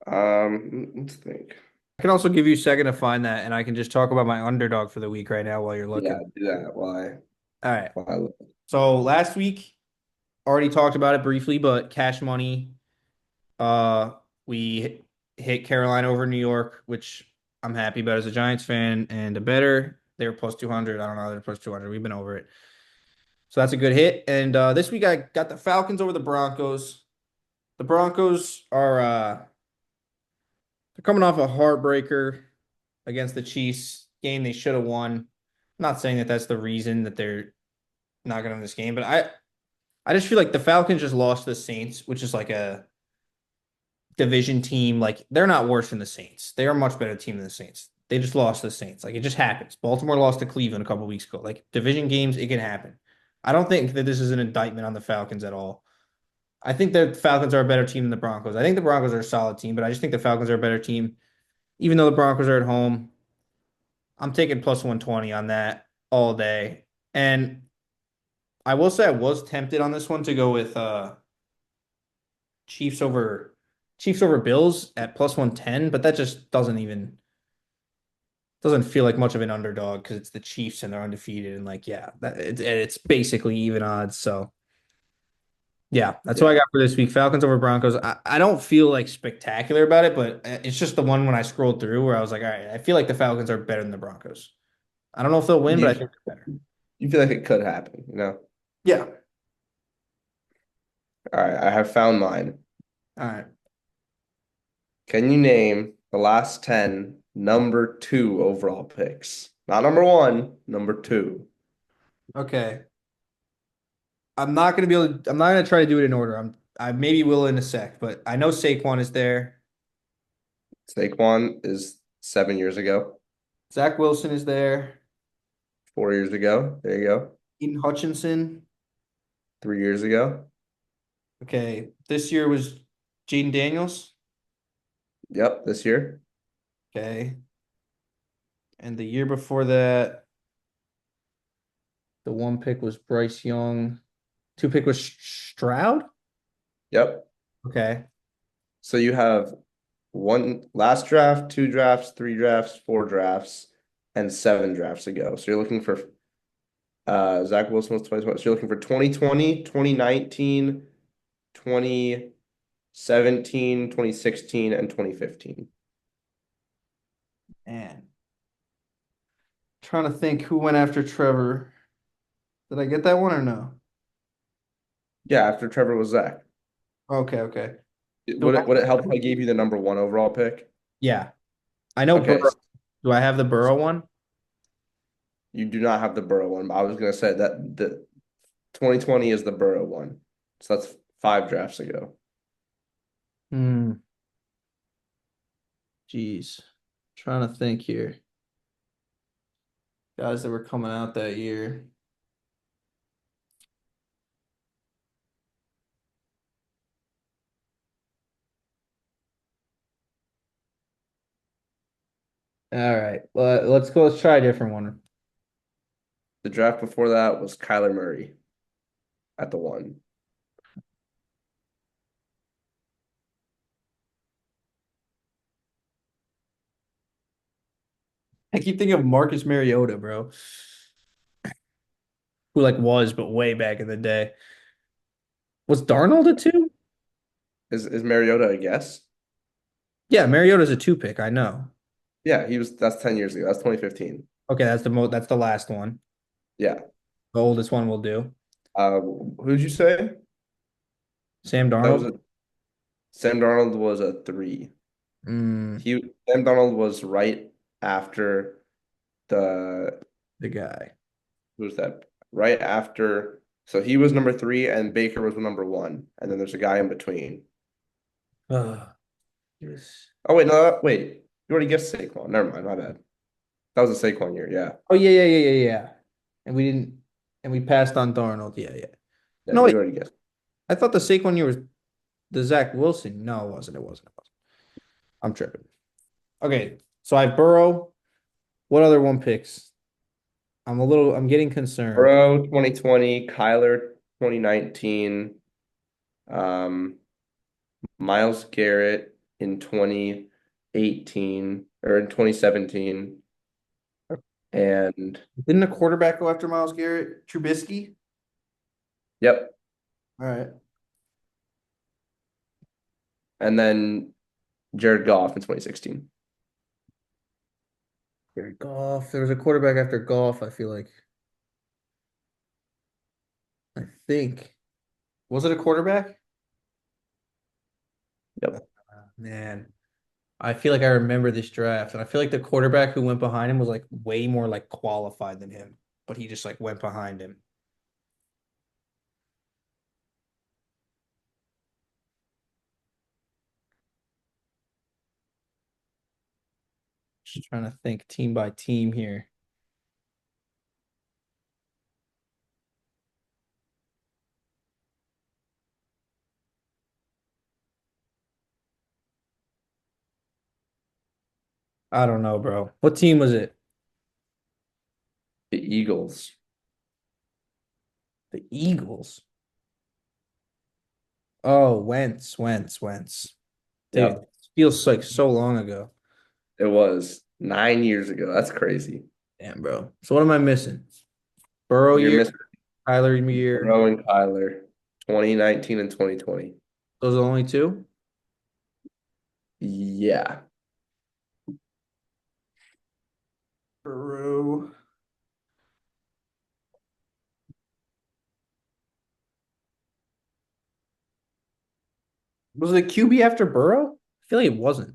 Let's think. I can also give you a second to find that, and I can just talk about my underdog for the week right now while you're Yeah, looking. do that. Why? All right. Why? So last week, already talked about it briefly, but cash money. Uh, we hit Carolina over New York, which I'm happy about as a Giants fan and a better. They were plus 200. I don't know. They're plus 200. We've been over it. So that's a good hit. And this week I got the Falcons over the Broncos. The Broncos are they're coming off a heartbreaker against the Chiefs game they should have won. I'm not saying that that's the reason that they're not going to win this game, but I just feel like the Falcons just lost to the Saints, which is like a division team. Like they're not worse than the Saints. They are a much better team than the Saints. They just lost to the Saints. Like it just happens. Baltimore lost to Cleveland a couple weeks ago. Like division games, it can happen. I don't think that this is an indictment on the Falcons at all. I think the Falcons are a better team than the Broncos. I think the Broncos are a solid team, but I just think the Falcons are a better team. Even though the Broncos are at home, I'm taking plus 120 on that all day. And I will say I was tempted on this one to go with Chiefs over Chiefs over Bills at plus 110, but that just doesn't feel like much of an underdog because it's the Chiefs and they're undefeated and like yeah, it's basically even odds. So yeah, that's what I Yeah. got for this week. Falcons over Broncos. I don't feel like spectacular about it, but it's just the one when I scrolled through where I was like, all right, I feel like the Falcons are better than the Broncos. I don't know if they'll win, but I You think they're better. you feel like it could happen, you know? Yeah. All right, I have found mine. All right. Can you name the last 10 number two overall picks? Not number one, number two. Okay. I'm not gonna try to do it in order. I maybe will in a sec, but I know Saquon is there. Saquon is 7 years ago, Zach Wilson is there. 4 years ago. There you go. Aiden Hutchinson. 3 years ago. Okay. This year was Jaden Daniels. Yep, this year. Okay. And the year before that, the one pick was Bryce Young. Two pick was Stroud. Yep. Okay. So you have one last draft, two drafts, three drafts, four drafts, and seven drafts ago. So you're looking for Zach Wilson was 2020. So you're looking for 2020, 2019, 2017, 2016, and 2015. And trying to think who went after Trevor. Did I get that one or no? Yeah, after Trevor was Zach. Okay, okay. Do Would it help if I gave you the number one overall pick? yeah. I know Okay, Burrow. Do I have the Burrow one? you do not have the Burrow one, but I was gonna say that the 2020 is the Burrow one. So that's five drafts ago. Hmm. Jeez. Trying to think here. Guys that were coming out that year. All right. Well, let's go. Let's try a different one. The draft before that was Kyler Murray at the one. I keep thinking of Marcus Mariota, bro, who like was, but way back in the day. Was Darnold a two? Is Mariota a guess? Yeah, Mariota's a two pick. I know. Yeah, that's 10 years ago. That's 2015. Okay, that's the last one. Yeah. The oldest one we'll do. Who'd you say? Sam That was Darnold. a Sam Darnold was a three. Mm, He Sam Darnold was right after the the guy. who's that? Right after, so he was number three and Baker was number one. And then there's a guy in between. He was. Oh wait, no, wait. You already guessed Saquon. Never mind, my bad. That was a Saquon year, yeah. Oh yeah. And we didn't, and we passed on Darnold. Yeah. Yeah, No you wait, already guessed. I thought the Saquon year was the Zach Wilson. No, it wasn't. It wasn't. It wasn't. I'm tripping. Okay, so I have Burrow. What other one picks? I'm getting concerned. Burrow 2020, Kyler 2019, um, Miles Garrett in 2018 or in 2017. And Didn't a quarterback go after Miles Garrett? Trubisky? yep. All right. And then Jared Goff in 2016. Jared Goff. There was a quarterback after Goff, I feel like. I think. Was it a quarterback? Yep. Man, I feel like I remember this draft, and I feel like the quarterback who went behind him was like way more like qualified than him, but he just like went behind him. Just trying to think team by team here. I don't know, bro. What team was it? The Eagles. The Eagles. Oh, Wentz. Dude, Yep. it feels like so long ago. It was 9 years ago. That's crazy. Damn, bro. So what am I missing? Burrow You're year, missing Tyler year. Burrow and Kyler, 2019 and 2020. Those are the only two? Yeah. Burrow. Was it QB after Burrow? I feel like it wasn't.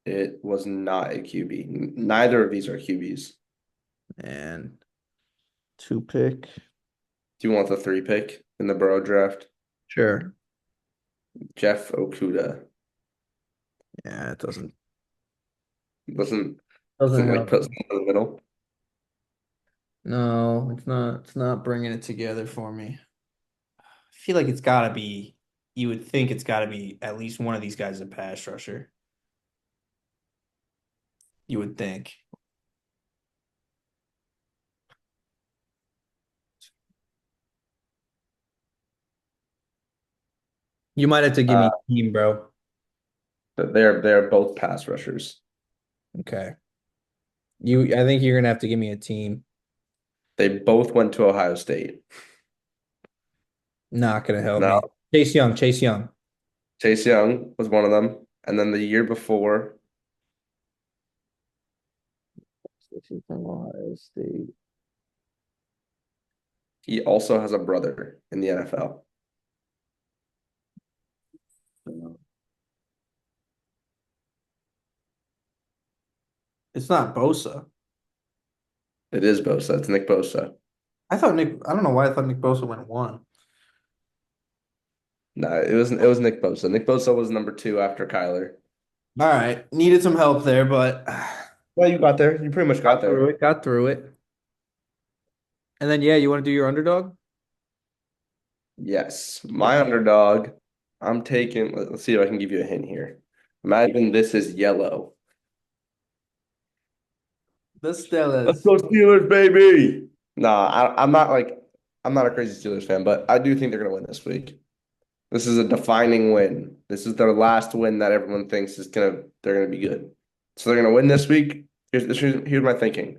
It was not a QB. Neither of these are QBs. And two pick. Do you want the 3 pick in the Burrow draft? Sure. Jeff Okuda Yeah, it wasn't doesn't like help. put in the middle. No, it's not bringing it together for me. I feel like it's gotta be, you would think it's gotta be at least one of these guys a pass rusher. You would think. You might have to give Uh, me a team, bro. but they're both pass rushers. Okay. I think you're gonna have to give me a team. They both went to Ohio State. Not gonna help Now, me. Chase Young, Chase Young. Chase Young was one of them. And then the year before, This is from Ohio State. he also has a brother in the NFL. It's not Bosa. It is Bosa. It's Nick Bosa. I don't know why I thought Nick Bosa went one. No, it was Nick Bosa. Nick Bosa was number 2 after Kyler. All right. Needed some help there, but Well, you got there. You pretty much got got through there. it, got through it. And then yeah, you want to do your underdog? Yes. My underdog, I'm taking, let's see if I can give you a hint here. Imagine this is yellow. The Let's Steelers. go Steelers, baby. Nah, I'm not a crazy Steelers fan, but I do think they're gonna win this week. This is a defining win. This is their last win that everyone thinks they're gonna be good. So they're gonna win this week. Here's my thinking.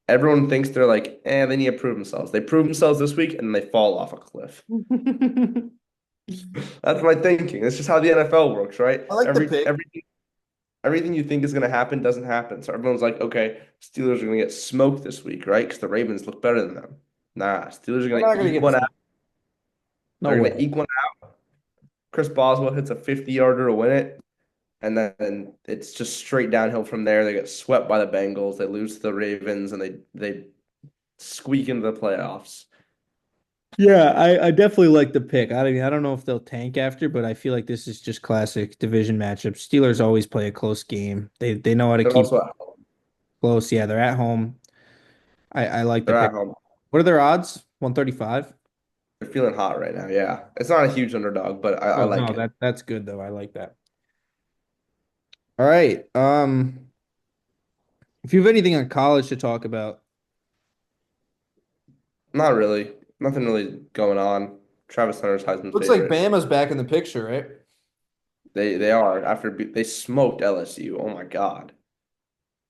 Everyone thinks they're like, they need to prove themselves. They prove themselves this week and they fall off a cliff. That's my thinking. It's just how the NFL works, right? I like the pick. Everything you think is going to happen doesn't happen. So everyone's like, okay, Steelers are going to get smoked this week, right? Because the Ravens look better than them. Nah, Steelers are We're going not to gonna eke get one this. out. No They're way. going to eke one out. Chris Boswell hits a 50-yarder to win it. And then it's just straight downhill from there. They get swept by the Bengals. They lose to the Ravens, and they squeak into the playoffs. Yeah, I definitely like the pick. I don't know if they'll tank after, but I feel like this is just classic division matchup. Steelers always play a close game. They know how to They're keep also at home. close. Yeah, they're at home. I like the They're pick. at home. What are their odds? 135? They're feeling hot right now. Yeah, it's not a huge underdog, but I Oh like no, it. that's good though. I like that. All right. If you have anything on college to talk about, Not really. Nothing really going on. Travis Hunter's Heisman looks like favorite. Bama's back in the picture, right? They are after they smoked LSU. Oh my God.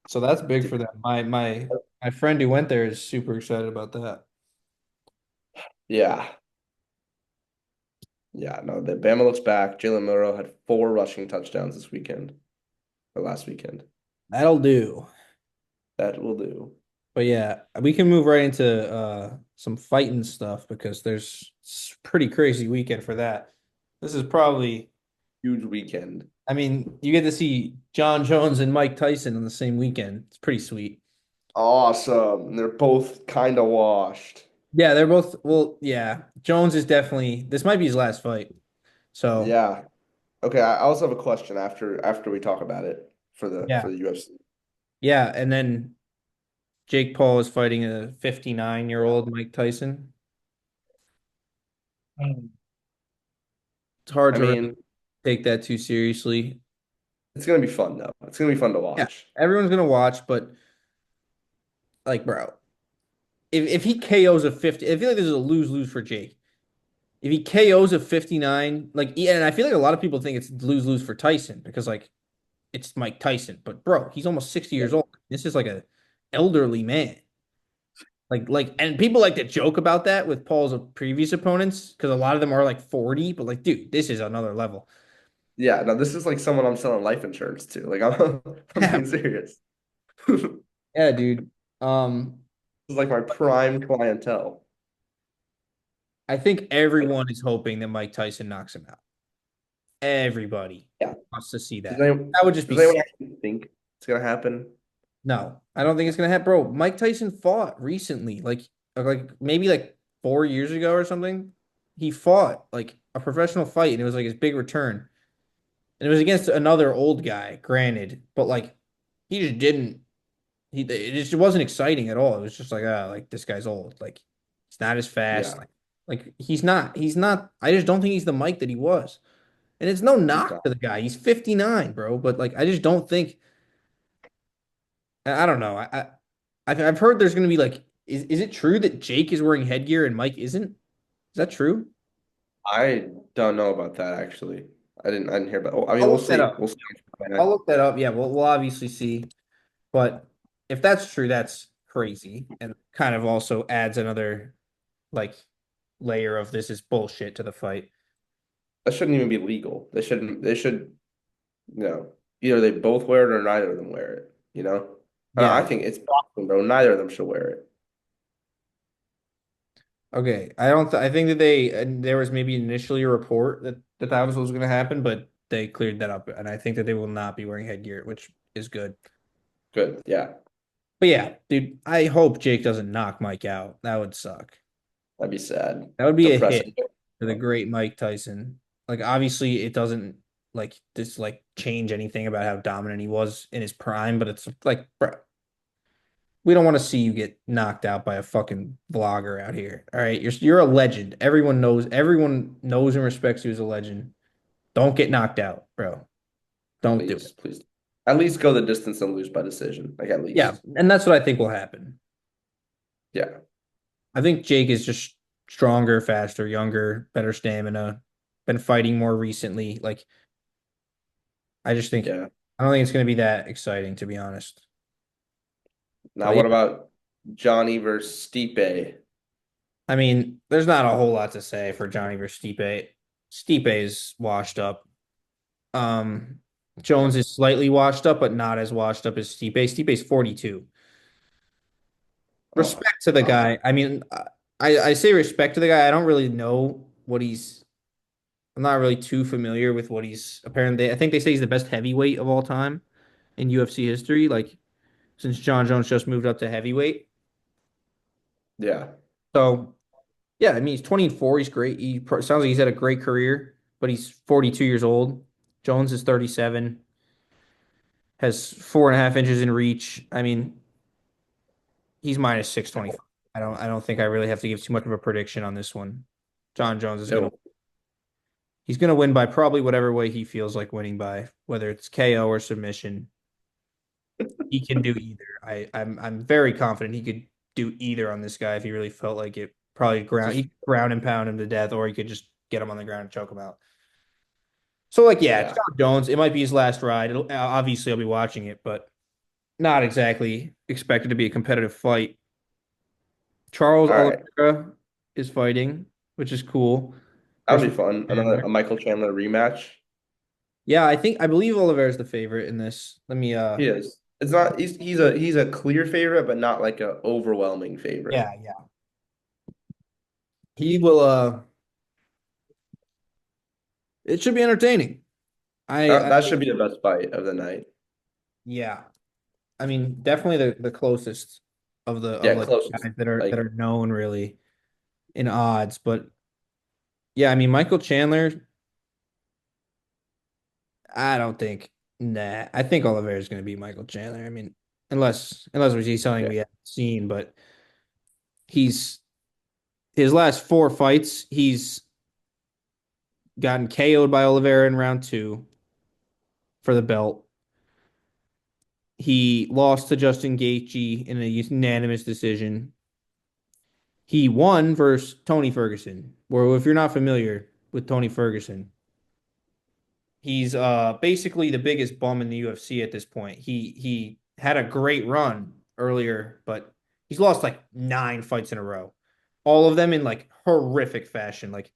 So that's big for them. My friend who went there is super excited about that. Yeah. Yeah. No, the Bama looks back. Jalen Milroe had 4 rushing touchdowns this weekend or last weekend. That'll do. That will do. But yeah, we can move right into some fighting stuff because there's it's a pretty crazy weekend for that. This is probably, Huge weekend. I mean, you get to see John Jones and Mike Tyson on the same weekend. It's pretty sweet. Awesome. They're both kind of washed. Yeah, they're both, well, yeah. Jones is definitely, this might be his last fight. So, Yeah. Okay, I also have a question after we talk about it for yeah. the UFC. Yeah, and then Jake Paul is fighting a 59-year-old Mike Tyson. It's hard I to really mean, take that too seriously. it's gonna be fun though. It's gonna be fun to Yeah, watch. everyone's gonna watch, but like, bro, if he KOs a 50, I feel like this is a lose-lose for Jake. If he KOs a 59, like, yeah, and I feel like a lot of people think it's lose-lose for Tyson because like it's Mike Tyson, but bro, he's almost 60 Yeah. years old. This is like a elderly man. And people like to joke about that with Paul's previous opponents because a lot of them are like 40, but like, dude, this is another level. Yeah, no, this is like someone I'm selling life insurance to. Like I'm being serious. This Yeah, dude. Um, is like my prime clientele. I think everyone is hoping that Mike Tyson knocks him out. Everybody Yeah. wants to see Does that. anyone That would just be does anyone sick. actually think it's gonna happen? No, I don't think it's gonna happen, bro. Mike Tyson fought recently, like maybe like 4 years ago or something. He fought like a professional fight, and it was like his big return. And it was against another old guy, granted, but like he just didn't. It wasn't exciting at all. It was just like like this guy's old. Like he's not as fast. Yeah, Like he's not. He's not. I just don't think he's the Mike that he was. And it's no he's knock not. to the guy. He's 59, bro. But like I just don't think. I don't know. I've heard there's gonna be like. Is it true that Jake is wearing headgear and Mike isn't? Is that true? I don't know about that actually. I didn't hear about. Oh, I mean, I'll we'll look that see. up. We'll see on Friday I'll night. look that up. Yeah, we'll obviously see. But if that's true, that's crazy and kind of also adds another like layer of this is bullshit to the fight. That shouldn't even be legal. They shouldn't. They should. Either they both wear it or neither of them wear it. And I Yeah. think it's boxing, bro. Neither of them should wear it. Okay. I don't. I think that and there was maybe initially a report that was what was going to happen, but they cleared that up, and I think that they will not be wearing headgear, which is good. Good. Yeah, But yeah, dude, I hope Jake doesn't knock Mike out. That would suck. that'd be sad. That would be a hit Depressing. for the great Mike Tyson. Like obviously it doesn't like change anything about how dominant he was in his prime, but it's like, bro, we don't want to see you get knocked out by a fucking vlogger out here. All right, you're a legend. Everyone knows and respects you as a legend. Don't get knocked out, bro. Don't do it. Please, please. At least go the distance and lose by decision. Like at Yeah, least. and that's what I think will happen. Yeah. I think Jake is just stronger, faster, younger, better stamina, been fighting more recently. Like I just think Yeah. I don't think it's going to be that exciting, to be honest. Now But yeah, what about Johnny versus Stipe? I mean, there's not a whole lot to say for Johnny versus Stipe. Stipe is washed up. Um, Jones is slightly washed up, but not as washed up as Stipe. Stipe's 42. Oh my Respect to the God. guy. I mean, I say respect to the guy. I don't really know what he's. I'm not really too familiar with what he's apparently. I think they say he's the best heavyweight of all time in UFC history. Like since John Jones just moved up to heavyweight. Yeah. So yeah, I mean, he's 24. He's great. Sounds like he's had a great career, but he's 42 years old. Jones is 37, has 4.5 inches in reach. I mean, he's minus 625. I don't think I really have to give too much of a prediction on this one. John Jones is No. he's gonna win by probably whatever way he feels like winning by, whether it's KO or submission. He can do either. I'm very confident he could do either on this guy if he really felt like it. Probably he Just could ground and pound him to death, or he could just get him on the ground and choke him out. So like, yeah, yeah. John Jones. It might be his last ride. Obviously, I'll be watching it, but not exactly expected to be a competitive fight. Charles All right. Oliveira is fighting, which is cool. That would Versus be fun. Another Chandler. a Michael Chandler rematch. Yeah, I believe Oliveira is the favorite in this. Let me He is. It's not he's a clear favorite, but not like a overwhelming favorite. yeah. he will. It should be entertaining. That should be the best fight of the night. Yeah. I mean, definitely the closest of the of Yeah, like closest. guys that Like, are known really in odds. But yeah, I mean, Michael Chandler, I don't think. Nah, I think Oliveira is going to be Michael Chandler. I mean, unless we see something yeah, we haven't seen, but he's his last four fights, he's gotten KO'd by Oliveira in round two for the belt. He lost to Justin Gaethje in a unanimous decision. He won versus Tony Ferguson. Where if you're not familiar with Tony Ferguson, he's basically the biggest bum in the UFC at this point. He had a great run earlier, but he's lost like 9 fights in a row. All of them in like horrific fashion. Like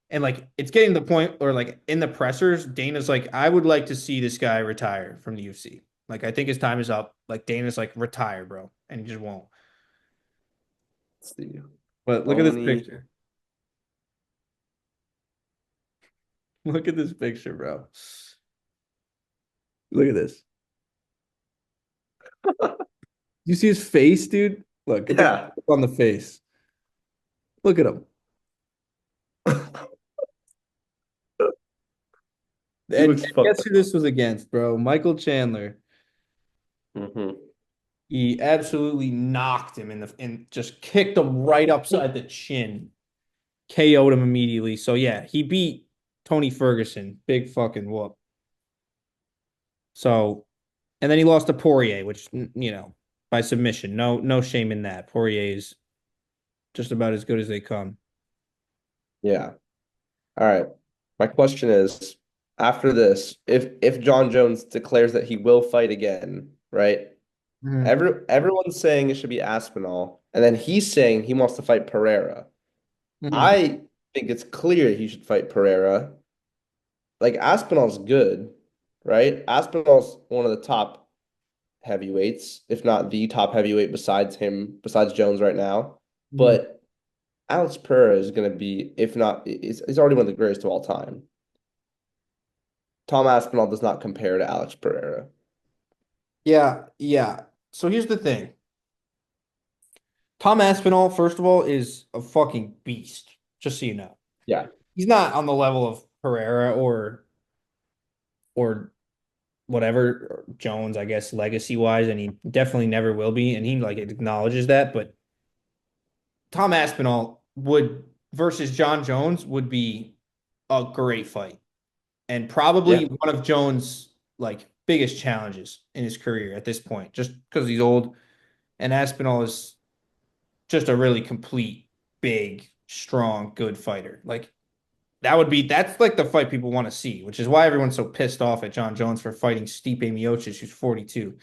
and like it's getting to the point where like in the pressers, Dana's like, I would like to see this guy retire from the UFC. Like I think his time is up. Like Dana's like, retire, bro. And he just won't. let's see. But look How at this many? picture. Look at this picture, bro. Look at this. You see his face, dude? Look at the Yeah. on the face. Look at him. He And looks fucked guess who up. this was against, bro? Michael Chandler. Hmm. He absolutely knocked him in the and just kicked him right upside the chin. KO'd him immediately. So yeah, he beat Tony Ferguson. Big fucking whoop. So and then he lost to Poirier, which by submission. No shame in that. Poirier is just about as good as they come. Yeah. All right. My question is, after this, if John Jones declares that he will fight again, right? Mhm. Everyone's saying it should be Aspinall, and then he's saying he wants to fight Pereira. Mhm. I think it's clear he should fight Pereira. Like Aspinall's good, right? Aspinall's one of the top heavyweights, if not the top heavyweight besides him, besides Jones right now. Mhm. But Alex Pereira is going to be, if not, he's already one of the greatest of all time. Tom Aspinall does not compare to Alex Pereira. Yeah, yeah. So here's the thing. Tom Aspinall, first of all, is a fucking beast, just so you know. Yeah. He's not on the level of Pereira or whatever or Jones, I guess, legacy wise, and he definitely never will be, and he like acknowledges that. But Tom Aspinall would versus John Jones would be a great fight, and Yeah. probably one of Jones' like biggest challenges in his career at this point, just because he's old. And Aspinall is just a really complete, big, strong, good fighter. Like that's like the fight people want to see, which is why everyone's so pissed off at John Jones for fighting Stipe Miocic, who's 42.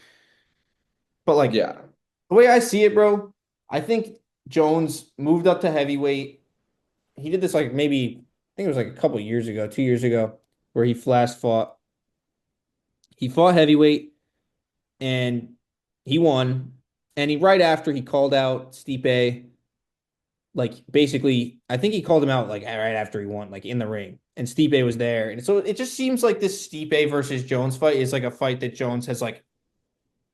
But like Yeah. the way I see it, bro, I think Jones moved up to heavyweight. He did this like maybe I think it was like a couple years ago, 2 years ago, where he flash fought. He fought heavyweight and he won. And he right after he called out Stipe, like basically, I think he called him out like right after he won, like in the ring. And Stipe was there. And so it just seems like this Stipe versus Jones fight is like a fight that Jones has like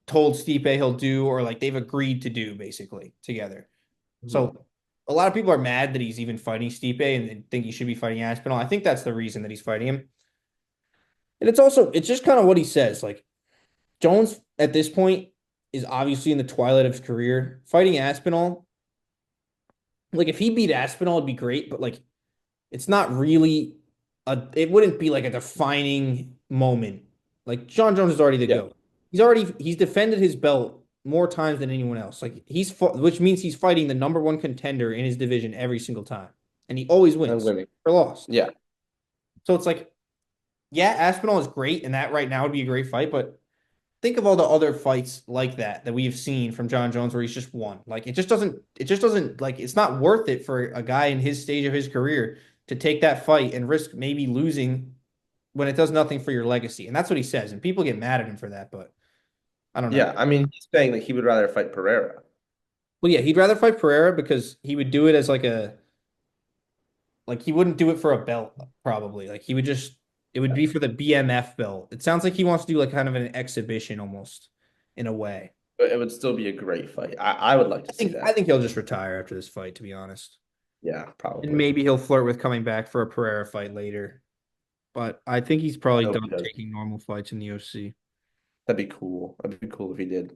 told Stipe he'll do, or like they've agreed to do basically together. Mhm. So a lot of people are mad that he's even fighting Stipe and think he should be fighting Aspinall. I think that's the reason that he's fighting him. And it's just kind of what he says. Like Jones at this point is obviously in the twilight of his career. Fighting Aspinall, like if he beat Aspinall, it'd be great, but like it's not really it wouldn't be like a defining moment. Like John Jones is already the Yeah. GOAT. He's defended his belt more times than anyone else. Like he's fought, which means he's fighting the number one contender in his division every single time. And he always And wins winning. or lost. Yeah. So it's like, yeah, Aspinall is great, and that right now would be a great fight, but think of all the other fights like that we've seen from John Jones where he's just won. Like it just doesn't like it's not worth it for a guy in his stage of his career to take that fight and risk maybe losing when it does nothing for your legacy. And that's what he says. And people get mad at him for that, but I don't know. Yeah. I mean, he's saying that he would rather fight Pereira. Well, yeah, he'd rather fight Pereira because he would do it as like a Like he wouldn't do it for a belt, probably. Like he would just it would be for the BMF belt. It sounds like he wants to do like kind of an exhibition almost in a way. But it would still be a great fight. I would like to see I that. think he'll just retire after this fight, to be honest. Yeah, And probably. maybe he'll flirt with coming back for a Pereira fight later. But I think he's I probably hope done he does. taking normal fights in the UFC. That'd be cool. That'd be cool if he did.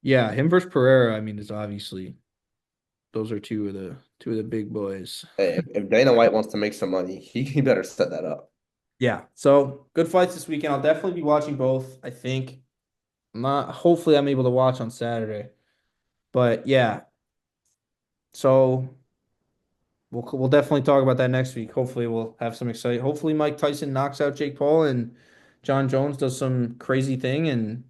Yeah, him versus Pereira, I mean, is obviously those are two of the big boys. Hey, if Dana White wants to make some money, he better set that up. Yeah. So good fights this weekend. I'll definitely be watching both. I think not hopefully I'm able to watch on Saturday. But yeah, so we'll definitely talk about that next week. Hopefully we'll have some exciting. Hopefully Mike Tyson knocks out Jake Paul and John Jones does some crazy thing and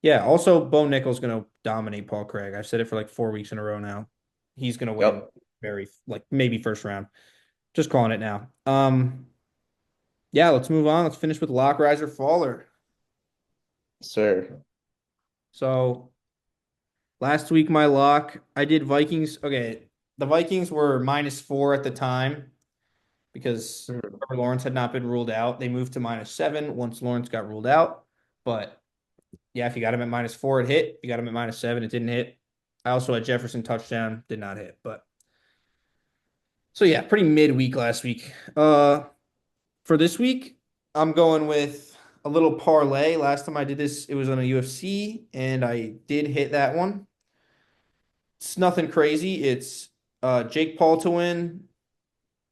yeah, also Bo Nickel's gonna dominate Paul Craig. I've said it for like 4 weeks in a row now. He's gonna win Yep, very like maybe first round. Just calling it now. Yeah, let's move on. Let's finish with Lock Riser Faller. sir. So last week my lock, I did Vikings. Okay, the Vikings were -4 at the time because Mhm. Trevor Lawrence had not been ruled out. They moved to -7 once Lawrence got ruled out. But yeah, if you got him at -4, it hit. If you got him at -7, it didn't hit. I also had Jefferson touchdown, did not hit. But so yeah, pretty midweek last week. For this week, I'm going with a little parlay. Last time I did this, it was on a UFC, and I did hit that one. It's nothing crazy. It's Jake Paul to win,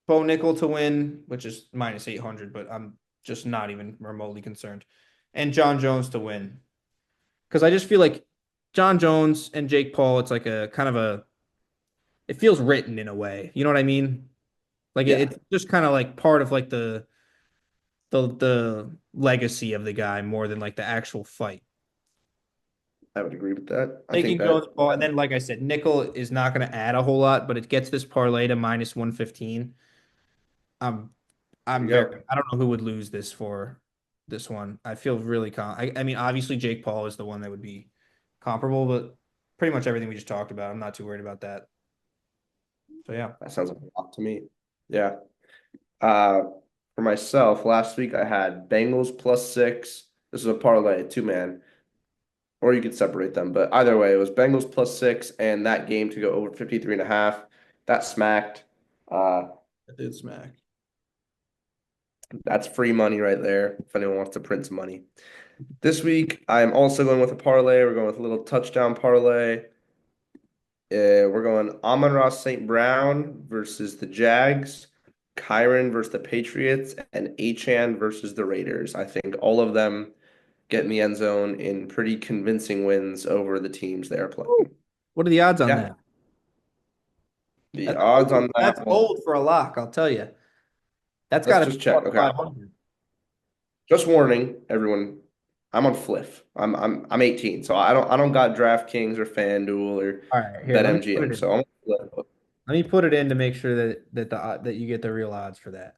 Bo Nickel to win, which is -800, but I'm just not even remotely concerned, and John Jones to win. Because I just feel like John Jones and Jake Paul, it's like a kind of a, it feels written in a way. You know what I mean? Like Yeah, it's just kind of like part of like the legacy of the guy more than like the actual fight. I would agree with that. I think Taking that Jones ball, and then like I said, nickel is not going to add a whole lot, but it gets this parlay to -115. I'm there I'm you very go. I don't know who would lose this for this one. I feel really I mean obviously Jake Paul is the one that would be comparable, but pretty much everything we just talked about, I'm not too worried about that. So yeah. That sounds like a lot to me. Yeah. Uh, for myself, last week I had Bengals +6. This is a parlay, two man, or you could separate them, but either way, it was Bengals +6 and that game to go over 53.5. That smacked. Uh, It did smack. that's free money right there if anyone wants to print some money. This week, I'm also going with a parlay. We're going with a little touchdown parlay. We're going Amon-Ra St. Brown versus the Jags, Kyron versus the Patriots, and Achan versus the Raiders. I think all of them get in the end zone in pretty convincing wins over the teams they are playing. What are the odds on Yeah, that? the That's odds bold. on that That's one. bold for a lock, I'll tell you. That's got Let's to be just check. plus Okay, 500. just warning everyone. I'm on Fliff. I'm 18, so I don't got DraftKings or FanDuel or All right, here, let me put it BetMGM. in. So I'm on Fliff. Let me put it in to make sure that you get the real odds for that.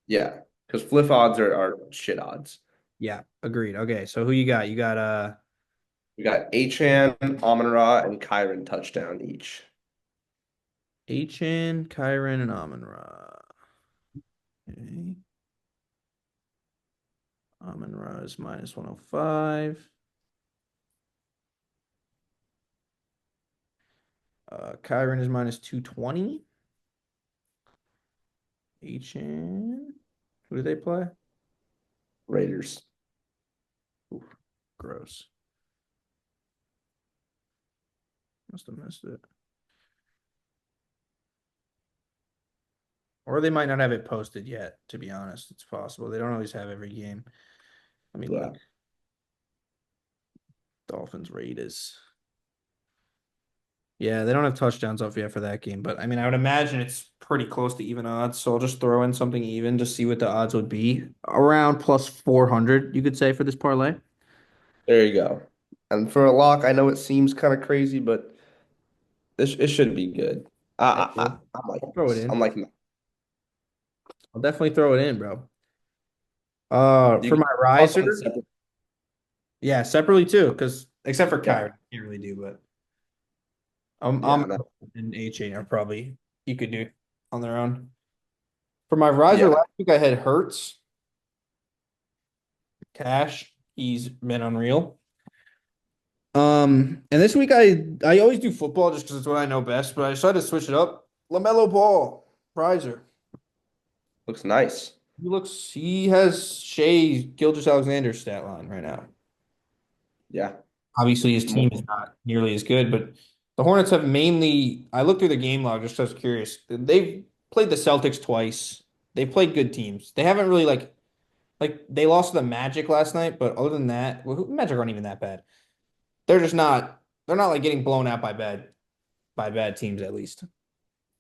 Yeah, because Fliff odds are shit odds. Yeah, agreed. Okay, so who you got? You got We got Achan, Amon-Ra, and Kyron touchdown each. Achan, Kyron, and Amon-Ra. Okay. Amon-Ra is -105. Kyron is -220. Achan. Who do they play? Raiders. Oof, gross. Must have missed it. Or they might not have it posted yet, to be honest. It's possible. They don't always have every game. Let me Yeah. look. Dolphins, Raiders. Yeah, they don't have touchdowns off yet for that game, but I mean, I would imagine it's pretty close to even odds. So I'll just throw in something even to see what the odds would be. Around plus 400, you could say, for this parlay. There you go. And for a lock, I know it seems kind of crazy, but this it should be good. Yeah, I'm liking I'll throw it this. I'm in. liking that. I'll definitely throw it in, bro. You For can my toss riser, on separate. yeah, separately too, because except for Yeah. Kyrie, can't really do, but Yeah. No. and HA are probably you could do. on their own. For my riser Yeah, last week, I had Hurts, Cash. He's been unreal. And this week I always do football just because it's what I know best, but I decided to switch it up. LaMelo Ball, riser. looks nice. He has Shea Gilgeous-Alexander's stat line right now. Yeah. Obviously, his team is Mo- not nearly as good, but the Hornets have mainly. I looked through the game log just 'cause I was curious. They've played the Celtics twice. They played good teams. They haven't really like they lost to the Magic last night, but other than that, well, Magic aren't even that bad. They're just not. They're not like getting blown out by bad teams at least.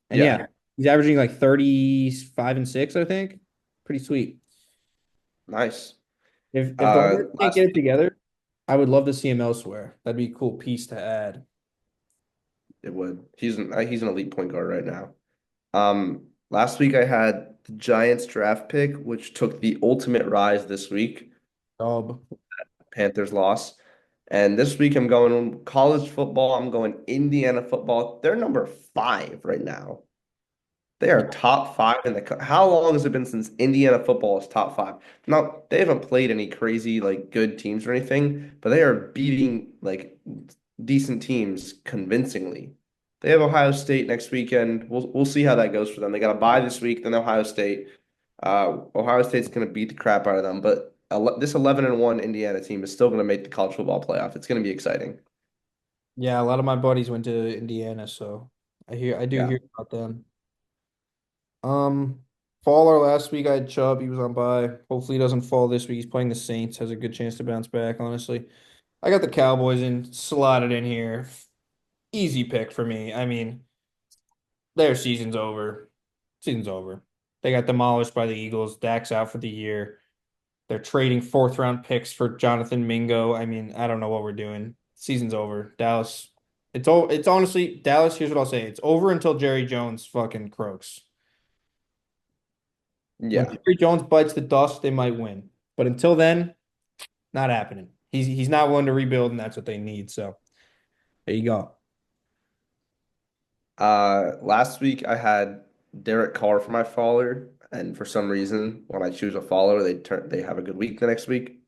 And Yeah, yeah, he's averaging like 35 and 6, I think. Pretty sweet. nice. If the Hornets can't Last get it week together, I would love to see him elsewhere. That'd be a cool piece to add. it would. He's an elite point guard right now. Last week I had the Giants draft pick, which took the ultimate rise this week. Dub. Panthers loss. And this week I'm going college football. I'm going Indiana football. They're number 5 right now. They are top 5 in How long has it been since Indiana football is top 5? Now, they haven't played any crazy like good teams or anything, but they are beating like decent teams convincingly. They have Ohio State next weekend. We'll see how that goes for them. They got a bye this week, then Ohio State. Ohio State's going to beat the crap out of them, but this 11-1 Indiana team is still going to make the college football playoff. It's going to be exciting. Yeah, a lot of my buddies went to Indiana, so I do Yeah. hear about them. Um, Faller last week I had Chubb, he was on bye. Hopefully he doesn't fall this week. He's playing the Saints, has a good chance to bounce back, honestly. I got the Cowboys in slotted in here. Easy pick for me. I mean, their season's over. Season's over. They got demolished by the Eagles. Dak's out for the year. They're trading fourth round picks for Jonathan Mingo. I mean, I don't know what we're doing. Season's over. Dallas. It's honestly Dallas. Here's what I'll say. It's over until Jerry Jones fucking croaks. When Yeah. Jerry Jones bites the dust, they might win. But until then, not happening. He's not willing to rebuild, and that's what they need. So there you go. Last week I had Derek Carr for my follower, and for some reason, when I choose a follower, they have a good week the next week.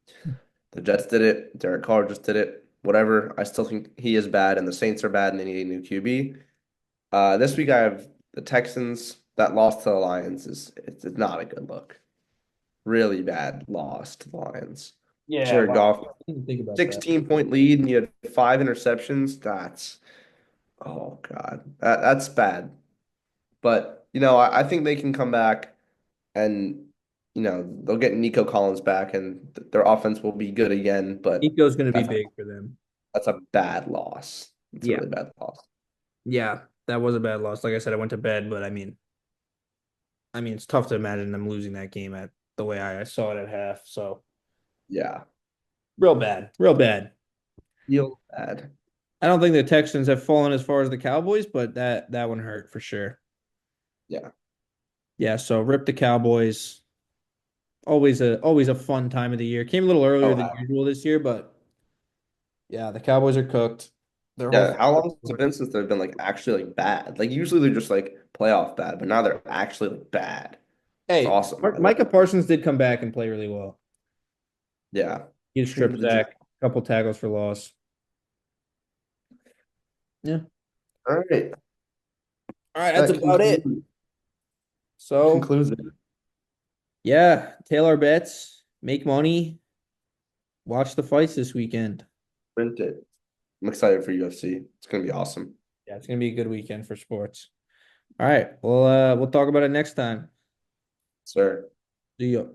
The Jets did it. Derek Carr just did it. Whatever. I still think he is bad, and the Saints are bad, and they need a new QB. This week I have the Texans. That loss to the Lions it's not a good look. Really bad loss to the Lions. Yeah, Jared wow. Goff, I didn't think about that. 16-point lead, and you had 5 interceptions. Oh God, that's bad. But I think they can come back, and they'll get Nico Collins back, and their offense will be good again. But Nico's going to be that's big for them. that's a bad loss. It's a Yeah. really bad loss. Yeah, that was a bad loss. Like I said, I went to bed, but I mean, it's tough to imagine them losing that game at the way I saw it at half. So Yeah, real bad, real bad. feel bad. I don't think the Texans have fallen as far as the Cowboys, but that one hurt for sure. Yeah. Yeah, so rip the Cowboys. Always a fun time of the year. Came a little earlier Oh, than usual this year, but yeah, the Cowboys are cooked. They're yeah. hopefully. How long has it been since they've been like actually like bad? Like usually they're just like playoff bad, but now they're actually like bad. It's Hey, awesome. I love Micah it. Parsons did come back and play really well. Yeah. He had a Came to strip the G. sack, a couple tackles for loss. Yeah. All right. All right, that's That about it. So concludes it. yeah, tail our bets, make money, watch the fights this weekend. Print it. I'm excited for UFC. It's gonna be awesome. Yeah, it's gonna be a good weekend for sports. All right, we'll talk about it next time. Sir. See ya.